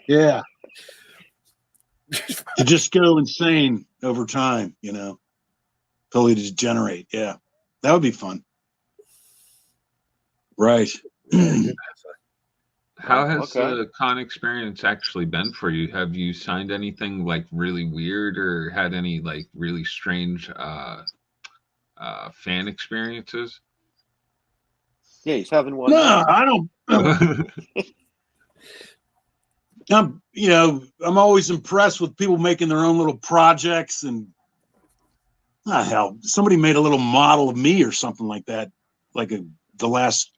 Yeah. To just go insane over time, you know, totally degenerate. Yeah, that would be fun. Right. How has Okay. the con experience actually been for you? Have you signed anything like really weird or had any like really strange fan experiences? Yeah, he's having one. No, now. I don't. I'm always impressed with people making their own little projects, and hell, somebody made a little model of me or something like that, like the last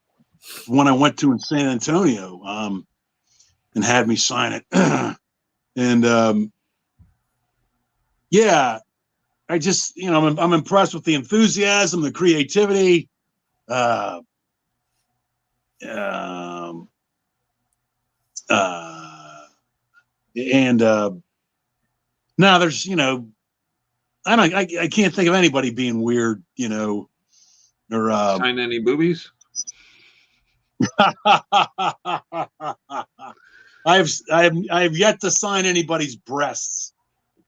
one I went to in San Antonio, and had me sign it. And yeah, I just, I'm impressed with the enthusiasm, the creativity. And now there's, I can't think of anybody being weird, or Sign any boobies? I have yet to sign anybody's breasts.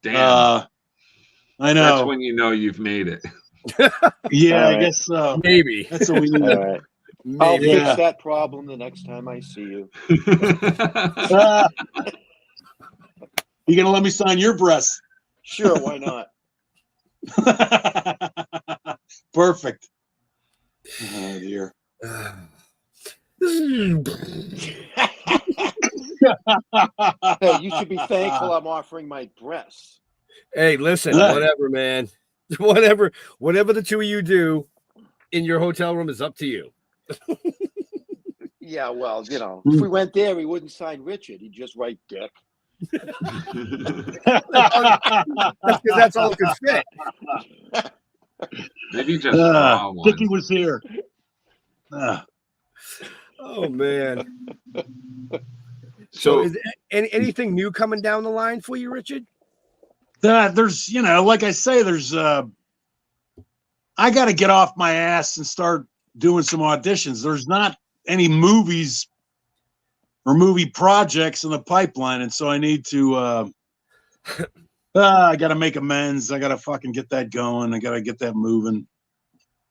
Damn. I know. That's when you know you've made it. Yeah, All I right. guess so. Maybe. That's what we need. All right. I'll Maybe. fix that problem the next time I see you. You gonna let me sign your breasts? Sure, why not? Perfect. Oh dear. Hey, you should be thankful I'm offering my breasts. Hey, listen, whatever, man. Whatever the two of you do in your hotel room is up to you. Yeah, well, if we went there, he wouldn't sign Richard. He'd just write Dick. That's all it could fit. Maybe just draw one. Dickie was here. Oh man. So is there anything new coming down the line for you, Richard? There's, like I say, there's I got to get off my ass and start doing some auditions. There's not any movies or movie projects in the pipeline, and so I need to I got to make amends. I got to fucking get that going. I got to get that moving.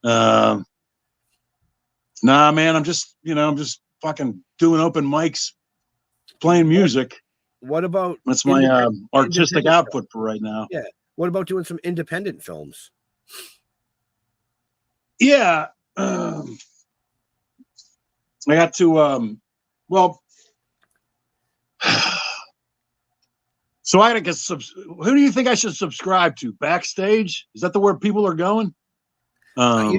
Nah, man, I'm just fucking doing open mics, playing music. What about That's my artistic output for right now. Yeah. What about doing some independent films? Yeah. I got to so I gotta get who do you think I should subscribe to? Backstage? Is that where people are going? I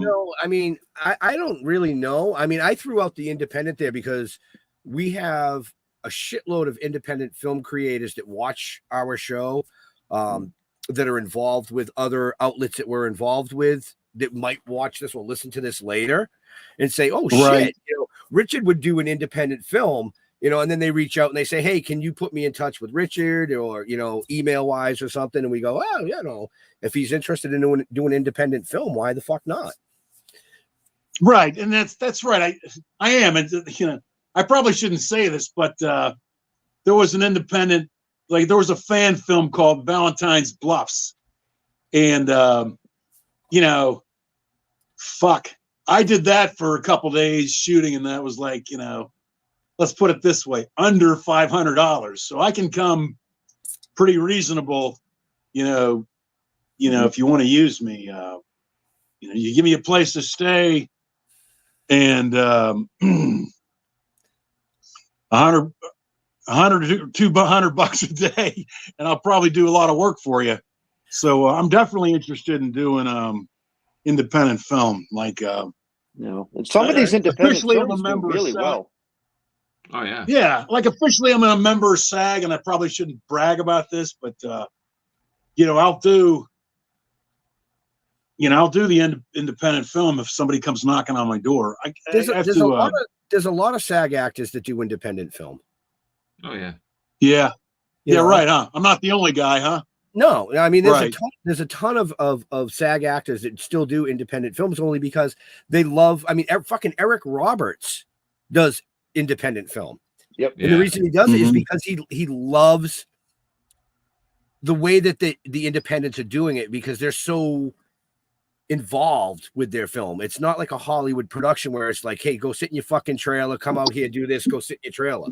don't really know. I mean, I threw out the independent there because we have a shitload of independent film creators that watch our show, that are involved with other outlets that we're involved with that might watch this or listen to this later and say, oh shit, Richard would do an independent film, and then they reach out and they say, hey, can you put me in touch with Richard or, email wise or something? And we go, oh, if he's interested in doing independent film, why the fuck not? Right. And that's right. I am. And, I probably shouldn't say this, but there was an independent, there was a fan film called Valentine's Bluffs. And, fuck, I did that for a couple days shooting. And that was let's put it this way, under $500. So I can come pretty reasonable, if you want to use me, you give me a place to stay and, $100 to $200 a day, and I'll probably do a lot of work for you. So I'm definitely interested in doing independent film. And some of these independent films do really well. Oh yeah. Yeah, officially I'm a member of SAG, and I probably shouldn't brag about this, but I'll do the independent film if somebody comes knocking on my door. There's a there's a lot of SAG actors that do independent film. Oh yeah. Yeah. You Yeah, know? right, huh? I'm not the only guy, huh? No, I mean Right. there's a ton of SAG actors that still do independent films only because they love. I mean, fucking Eric Roberts does independent film. Yep. And the reason he does it is Mhm. because he loves the way that the independents are doing it, because they're so involved with their film. It's not like a Hollywood production where it's like, hey, go sit in your fucking trailer, come out here, do this, go sit in your trailer.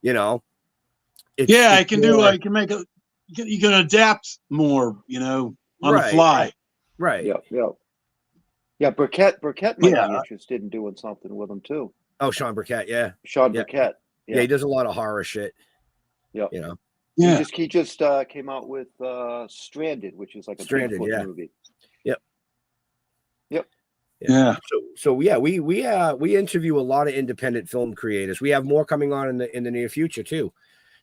You know? Yeah, I it's can more- I can make you can adapt more, you know, on the Right, fly. Right. Yep. Yep. Yeah, Burkett might Yeah. be interested in doing something with him too. Oh, Sean Burkett, yeah. Sean Yeah. Burkett. Yeah, he does a lot of horror shit. Yep. You know. Yeah. He just came out with Stranded, which is like a Stranded, Bigfoot yeah. movie. Yeah. So yeah, we interview a lot of independent film creators. We have more coming on in the near future too.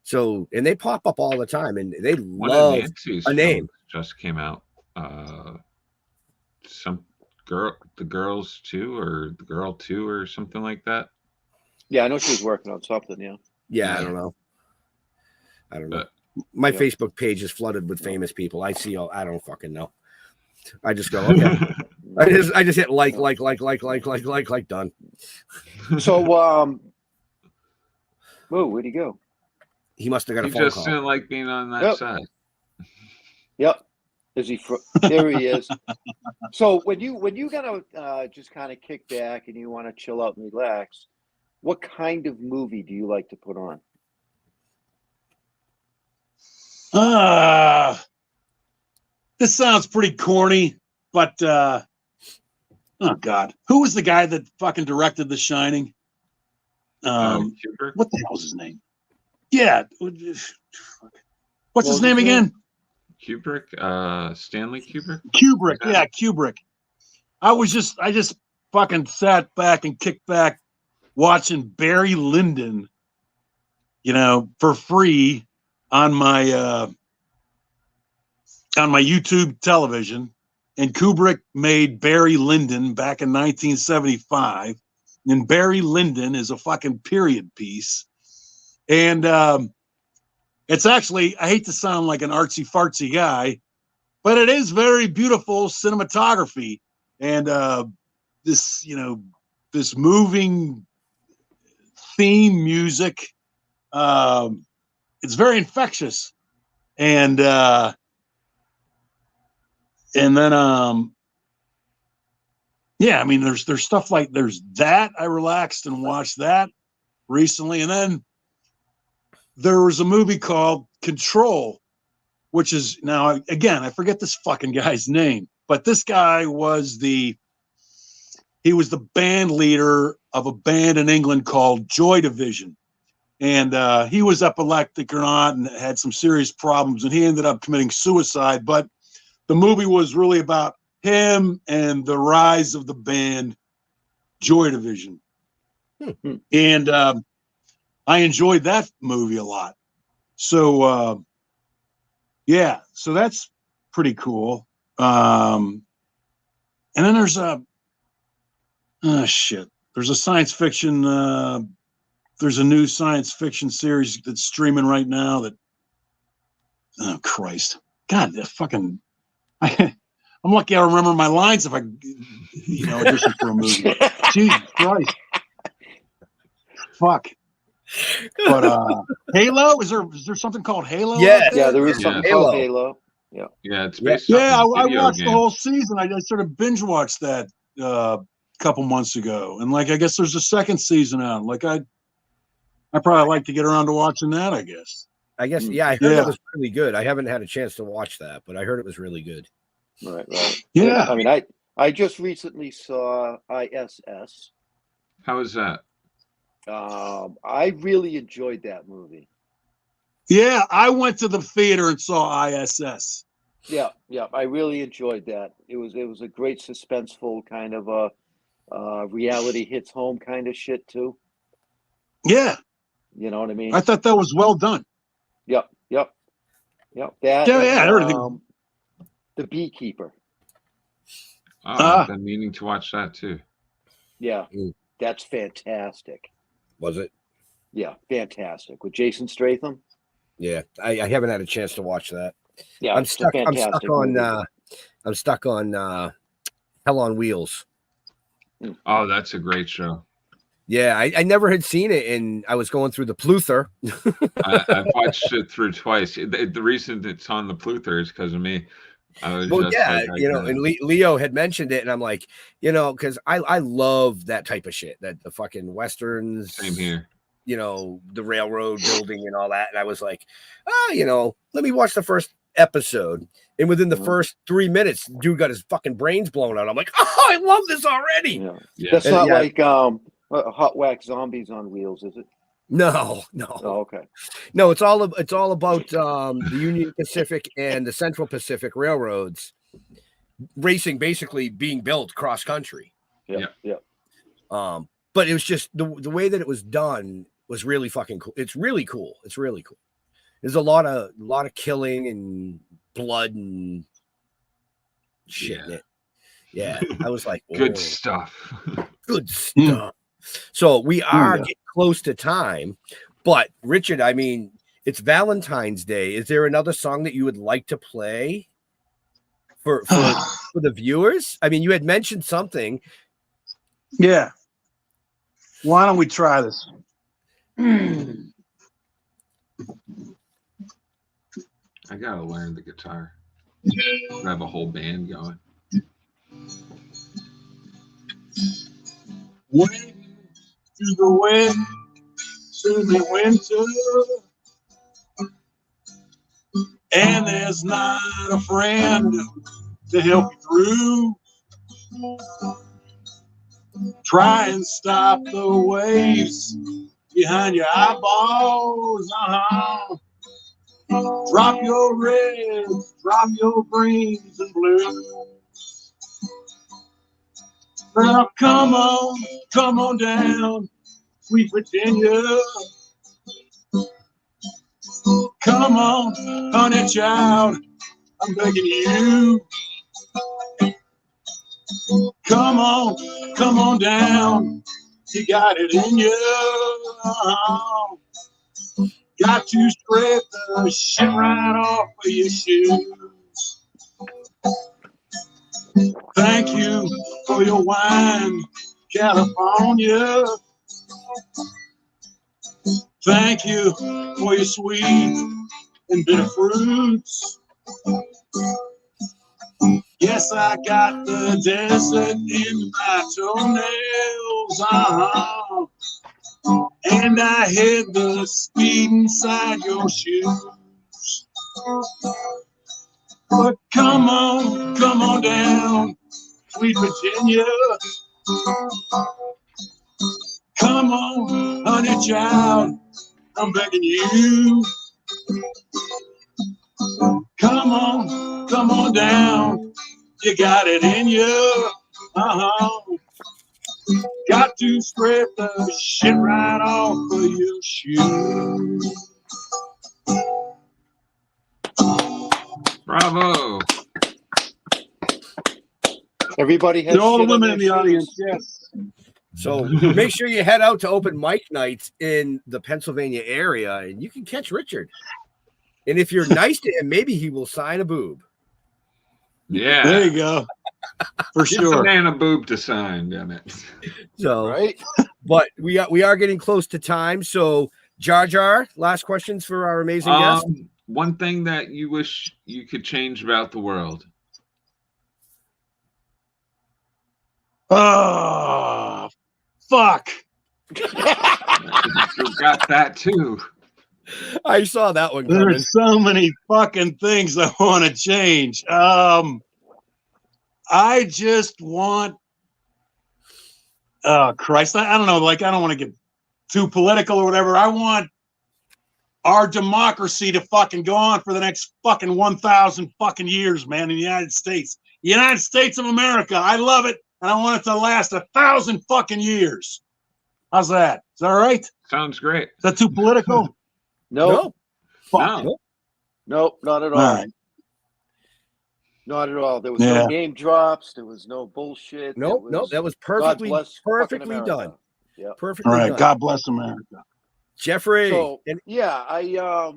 So, and they pop up all the time, and they One of love Nancy's a name. films just came out. Some girl, the girls two, or the girl two, or something like that. Yeah, I know she was working on something. Yeah. Yeah, I Yeah. don't know. But- My Yeah. Facebook page is flooded with famous people. I see all. I don't fucking know. I just go, okay. I just hit like, done. So, whoa, where'd he go? He must have got a You phone just call. didn't like being on that Yep. side. Yep. Is he? There he is. So when you gotta just kind of kick back and you want to chill out and relax, what kind of movie do you like to put on? This sounds pretty corny, but oh god, who was the guy that fucking directed The Shining? Kubrick? What the hell's his name? Yeah, what's his was name his again? Kubrick? Stanley Kubrick? Kubrick. Yeah, Kubrick. I just fucking sat back and kicked back watching Barry Lyndon, you know, for free on my YouTube television. And Kubrick made Barry Lyndon back in 1975. And Barry Lyndon is a fucking period piece. And it's actually, I hate to sound like an artsy fartsy guy, but it is very beautiful cinematography. And this, you know, this moving theme music, it's very infectious. And then yeah, I mean, there's stuff like there's that. I relaxed and watched that recently. And then there was a movie called Control, which is now, again, I forget this fucking guy's name, but this guy was the band leader of a band in England called Joy Division. And he was epileptic or not and had some serious problems, and he ended up committing suicide. But the movie was really about him and the rise of the band Joy Division. And I enjoyed that movie a lot. So, yeah, so that's pretty cool. And then there's there's a science fiction, there's a new science fiction series that's streaming right now that, oh Christ, God, that fucking, I'm lucky I remember my lines if I, you know, audition for a movie. Jesus Christ. Fuck. But Halo, is there something called Halo? Yes. Yeah, there is Yeah. something called Halo. Yeah. Yeah, it's Yeah. based Yeah, off of I a video watched game. the whole season. I sort of binge watched that a couple months ago, and like I guess there's a second season out. Like I probably like to get around to watching that. I guess. I guess, yeah, I heard Yeah. it was really good. I haven't had a chance to watch that, but I heard it was really good. Right. Yeah. I mean, I just recently saw ISS. How is that? I really enjoyed that movie. Yeah, I went to the theater and saw ISS. Yeah, I really enjoyed that. It was a great suspenseful kind of a reality hits home kind of shit too. Yeah, You know what I mean? I thought that was well done. Yep. That. Yeah, yeah, and, everything. The Beekeeper. Oh, I've been meaning to watch that too. Yeah, Mm. that's fantastic. Was it? Yeah, fantastic with Jason Statham. Yeah, I haven't had a chance to watch that. Yeah, I'm it's a stuck. I'm fantastic stuck on. movie. I'm stuck on Hell on Wheels. Oh, that's a great show. Yeah, I never had seen it, and I was going through the Pluther. I've watched it through twice. The reason it's on the Pluther is because of me. I was Well, just yeah, like, and Leo had mentioned it, and I'm like, because I love that type of shit, that the fucking westerns. Same here. The railroad building and all that, and I was like, let me watch the first episode. And within the first 3 minutes, dude got his fucking brains blown out. I'm like, oh, I love this already. Yeah. That's not like Hot Wax Zombies on Wheels, is it? No. Oh, okay. No, it's all about the Union Pacific and the Central Pacific railroads racing, basically being built cross country. Yeah. But it was just the way that it was done was really fucking cool. It's really cool. There's a lot of killing and blood and shit in it. Yeah, I was like, good stuff. Good stuff. So we are getting close to time, but Richard, I mean, it's Valentine's Day. Is there another song that you would like to play for the viewers? I mean, you had mentioned something. Yeah. Why don't we try this? I gotta learn the guitar. I have a whole band going. Waiting to the wind, soon the winter, and there's not a friend to help you through. Try and stop the waves behind your eyeballs. Drop your reds, drop your greens and blues. Now come on down, sweet Virginia. Come on, honey child, I'm begging you. Come on down, you got it in you. Got to scrape the shit right off of your shoes. Thank you for your wine, California. Thank you for your sweet and bitter fruits. Yes, I got the desert in my toenails, and I hid the speed inside your shoes. But come on down, sweet Virginia. Come on, honey child, I'm begging you. Come on down, you got it in you. Got to scrape the shit right off of your shoes. Bravo. Everybody has all the shit women on in their the audience, shoes. yes. So make sure you head out to open mic nights in the Pennsylvania area, and you can catch Richard. And if you're nice to him, maybe he will sign a boob. Yeah. There you go. For Give sure. the man a boob to sign, damn it. So, Right? but we are getting close to time. So, Jar Jar, last questions for our amazing guest. One thing that you wish you could change about the world. Oh, fuck. You got that too. I saw that one coming. There's so many fucking things I want to change. I just want, oh Christ, I don't know, like I don't want to get too political or whatever. I want our democracy to fucking go on for the next fucking 1,000 fucking years, man, in the United States. United States of America. I love it, and I want it to last 1,000 fucking years. How's that? Is that all right? Is Sounds great. that too political? No, Fuck. No. not at all. All right. Not at all. There was no name drops. There was no bullshit. Nope, that was perfectly God bless fucking done. America. Yeah. Perfectly All right. done. God bless America. Jeffrey. So and yeah, I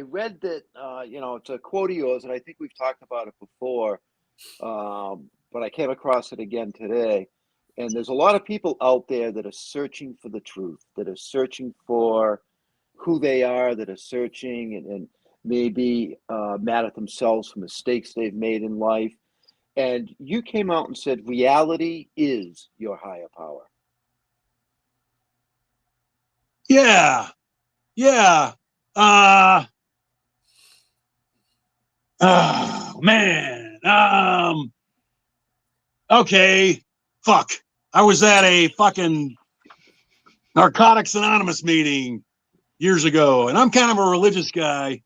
read that it's a quote of yours, and I think we've talked about it before, but I came across it again today. And there's a lot of people out there that are searching for the truth, that are searching for who they are, that are searching and maybe mad at themselves for mistakes they've made in life. And you came out and said reality is your higher power. Yeah. Yeah. Oh man. Okay. Fuck. I was at a fucking Narcotics Anonymous meeting years ago, and I'm kind of a religious guy.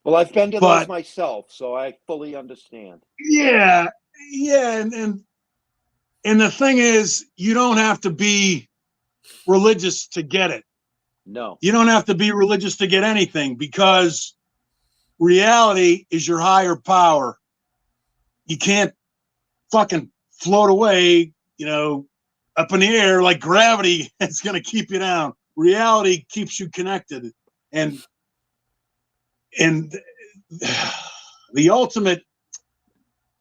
Well, I've been to those But myself, so I fully understand. yeah, and the thing is, you don't have to be religious to get it. No. You don't have to be religious to get anything, because reality is your higher power. You can't fucking float away, up in the air like gravity. It's going to keep you down. Reality keeps you connected. And the ultimate,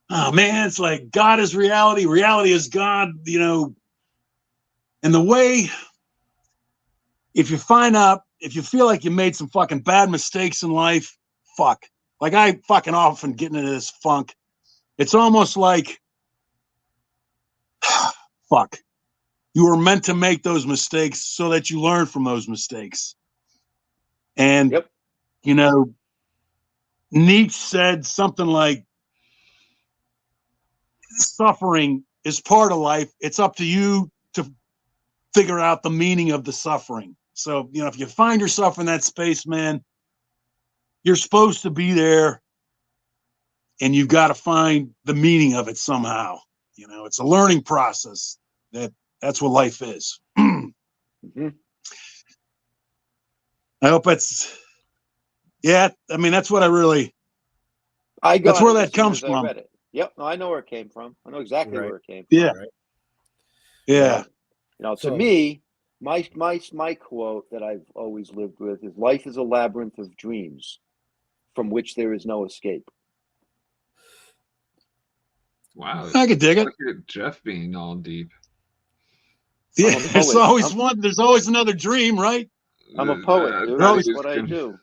oh man, it's like God is reality. Reality is God, and the way, if you feel like you made some fucking bad mistakes in life, fuck. Like I fucking often get into this funk. It's almost like, fuck. You were meant to make those mistakes so that you learn from those mistakes. And, Yep. Nietzsche said something like, suffering is part of life. It's up to you to figure out the meaning of the suffering. So, if you find yourself in that space, man, you're supposed to be there, and you've got to find the meaning of it somehow. It's a learning process. That's what life is. Mm-hmm. I hope that's what I got that's where it that as soon comes as I from. read it. Yep. No, I know where it came from. I know exactly Right. where it came from. Yeah. Right. Yeah. To me, my quote that I've always lived with is life is a labyrinth of dreams from which there is no escape. Wow. I could dig it. Look at Jeff being all deep. Yeah. I'm a There's poet. always one. There's always another dream, right? I'm a poet, I dude. thought That's he was what I do.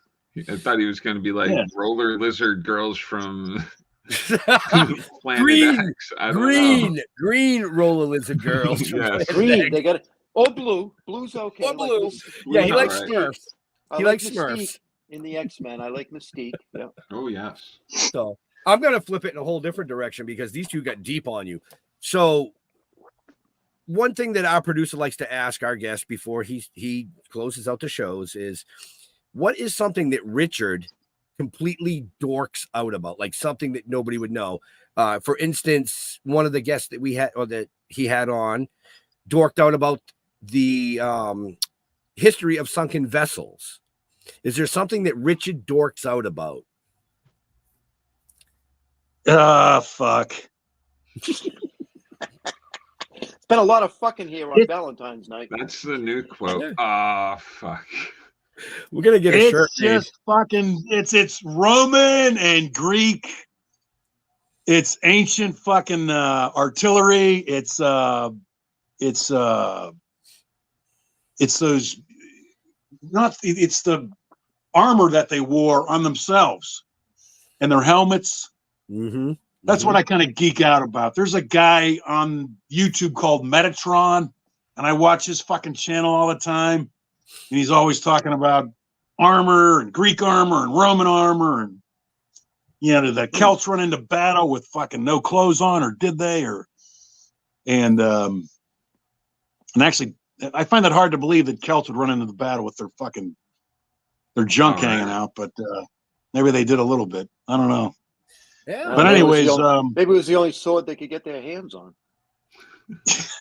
I thought he was going to be like Yeah. roller lizard girls from Planet X. I don't know. green roller lizard girls. Yes. Green. They got it. Or blue. Blue's okay. Or blue. Mystique. Yeah, he All likes right. Smurfs. I He like likes Mystique Smurfs. in the X-Men. I like Mystique. Yeah. Oh, yes. So I'm gonna flip it in a whole different direction because these two got deep on you. So one thing that our producer likes to ask our guests before he closes out the shows is, what is something that Richard completely dorks out about, like something that nobody would know? For instance, one of the guests that we had, or that he had on, dorked out about the history of sunken vessels. Is there something that Richard dorks out about? Fuck. It's been a lot of fucking here on Valentine's night. That's the new quote. Ah, fuck. We're gonna get a shirt. It's just fucking. It's Roman and Greek. It's ancient fucking artillery. It's those. It's the armor that they wore on themselves and their helmets. Mm-hmm. That's what I kind of geek out about. There's a guy on YouTube called Metatron, and I watch his fucking channel all the time. And he's always talking about armor and Greek armor and Roman armor. And, the Celts run into battle with fucking no clothes on, or did they? And actually, I find that hard to believe that Celts would run into the battle with their junk hanging out, but maybe they did a little bit. I don't know. Yeah. But anyways, maybe it was the only sword they could get their hands on.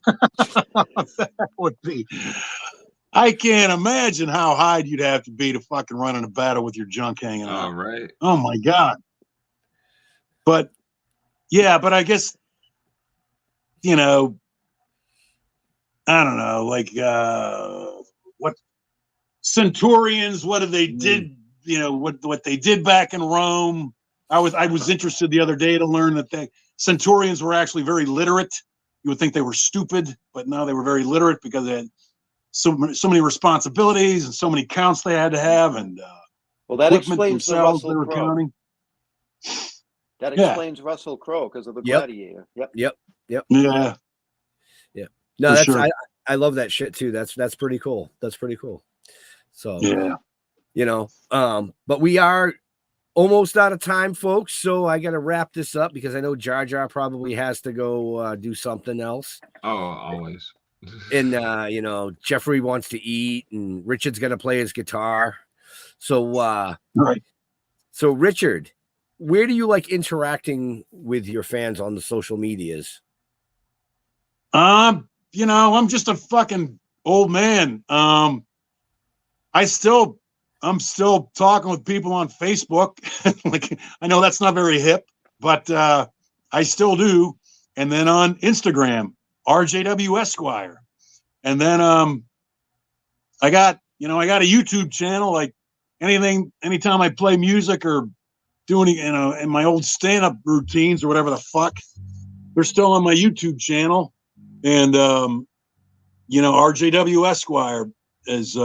That would be. I can't imagine how high you'd have to be to fucking run in a battle with your junk hanging out. All right. Oh my God. But yeah, but I guess, I don't know, like what Centurions, what they did, you know, what they did back in Rome. I was interested the other day to learn that Centurions were actually very literate. You would think they were stupid, but no, they were very literate because they had so many responsibilities and so many counts they had to have, and well, that equipment explains the themselves they Russell were Crowe. counting. That Yeah. explains Russell Crowe because of the Yep. Gladiator. Yep. Yeah. No, For that's sure. I love that shit too. That's pretty cool. That's pretty cool. So Yeah. you know, but we are almost out of time, folks. So I got to wrap this up because I know Jar Jar probably has to go do something else. Oh, always. And you know, Jeffrey wants to eat, and Richard's gonna play his guitar. So Right. so Richard, where do you like interacting with your fans on the social medias? You know, I'm just a fucking old man. I'm still talking with people on Facebook. Like, I know that's not very hip, but I still do. And then on Instagram, RJW Esquire. And then I got a YouTube channel. Like anytime I play music or do any, in my old stand-up routines or whatever the fuck, they're still on my YouTube channel. And RJW Esquire is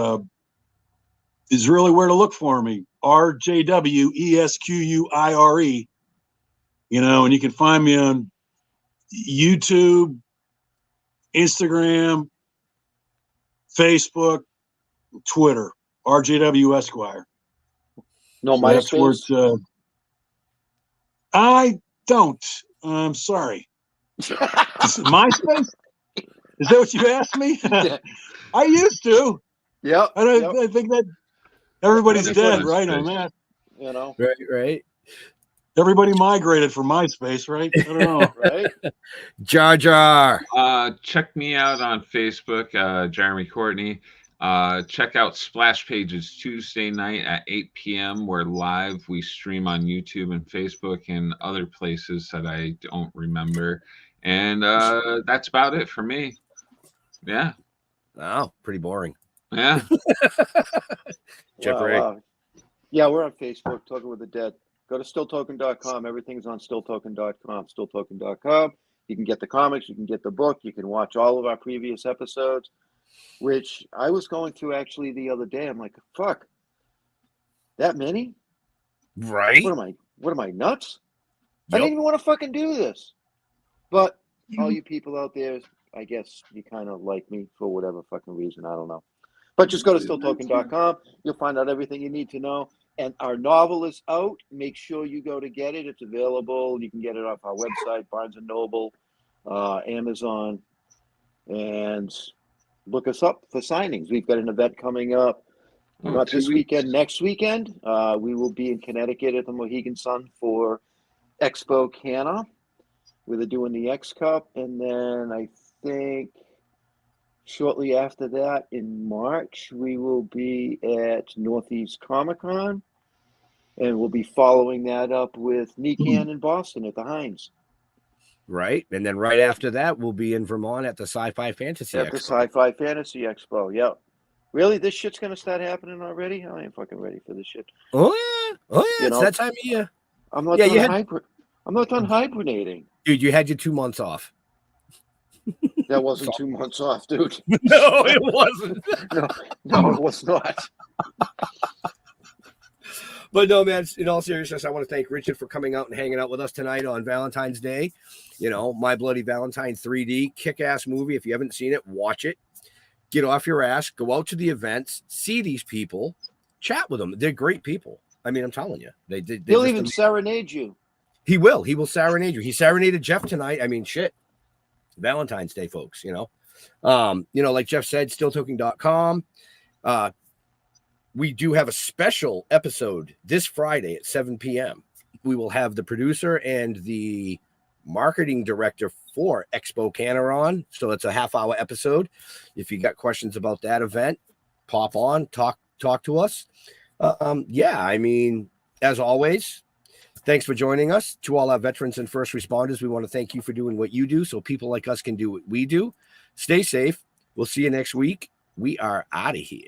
really where to look for me. RJW ESQUIRE. And you can find me on YouTube, Instagram, Facebook, Twitter. RJW Esquire. No, So that's where MySpace. I don't. I'm sorry. MySpace? Is that what you asked me? Yeah. I used to. Yep. I think that everybody's Everybody dead, right? MySpace. On that. You know. Right. Everybody migrated from MySpace, right? I don't know. Right. Jar Jar. Check me out on Facebook, Jeremy Courtney. Check out Splash Pages Tuesday night at 8 p.m. We're live. We stream on YouTube and Facebook and other places that I don't remember. And that's about it for me. Yeah. Oh, pretty boring. Yeah. Jeffrey. Yeah, we're on Facebook, Talking with the Dead. Go to stilltoking.com. Everything's on stilltoking.com. Stilltoking.com. You can get the comics. You can get the book. You can watch all of our previous episodes, which I was going through actually the other day. I'm like, fuck, that many? Right. What am I, nuts? I Yep. didn't even want to fucking do this. But all you people out there, I guess you kind of like me for whatever fucking reason. I don't know. But just go to stilltoking.com. You'll find out everything you need to know. And our novel is out. Make sure you go to get it. It's available. You can get it off our website, Barnes & Noble, Amazon. And look us up for signings. We've got an event coming up. Not this weekend, next weekend. We will be in Connecticut at the Mohegan Sun for Expo Canna, where they're doing the X Cup. And then I think shortly after that, in March, we will be at Northeast Comic Con. And we'll be following that up with NECAN in Boston at the Heinz. Right. And then right after that, we'll be in Vermont at the Sci-Fi Fantasy At Expo. the Sci-Fi Fantasy Expo, yeah. Really? This shit's going to start happening already? I ain't fucking ready for this shit. Oh, yeah. It's that time of year. I'm not done hibernating. Dude, you had your 2 months off. That wasn't 2 months off, dude. No, it wasn't. No, it was not. But no, man, in all seriousness, I want to thank Richard for coming out and hanging out with us tonight on Valentine's Day. My Bloody Valentine 3D, kick-ass movie. If you haven't seen it, watch it. Get off your ass, go out to the events, see these people, chat with them. They're great people. I mean, I'm telling you. He'll even serenade you. He will. He will serenade you. He serenaded Jeff tonight. I mean, shit. Valentine's Day, folks, like Jeff said, stilltoking.com. We do have a special episode this Friday at 7 p.m. We will have the producer and the marketing director for Expo Canna on. So it's a half-hour episode. If you got questions about that event, pop on, talk to us. As always, thanks for joining us. To all our veterans and first responders, we want to thank you for doing what you do so people like us can do what we do. Stay safe, We'll see you next week. We are out of here.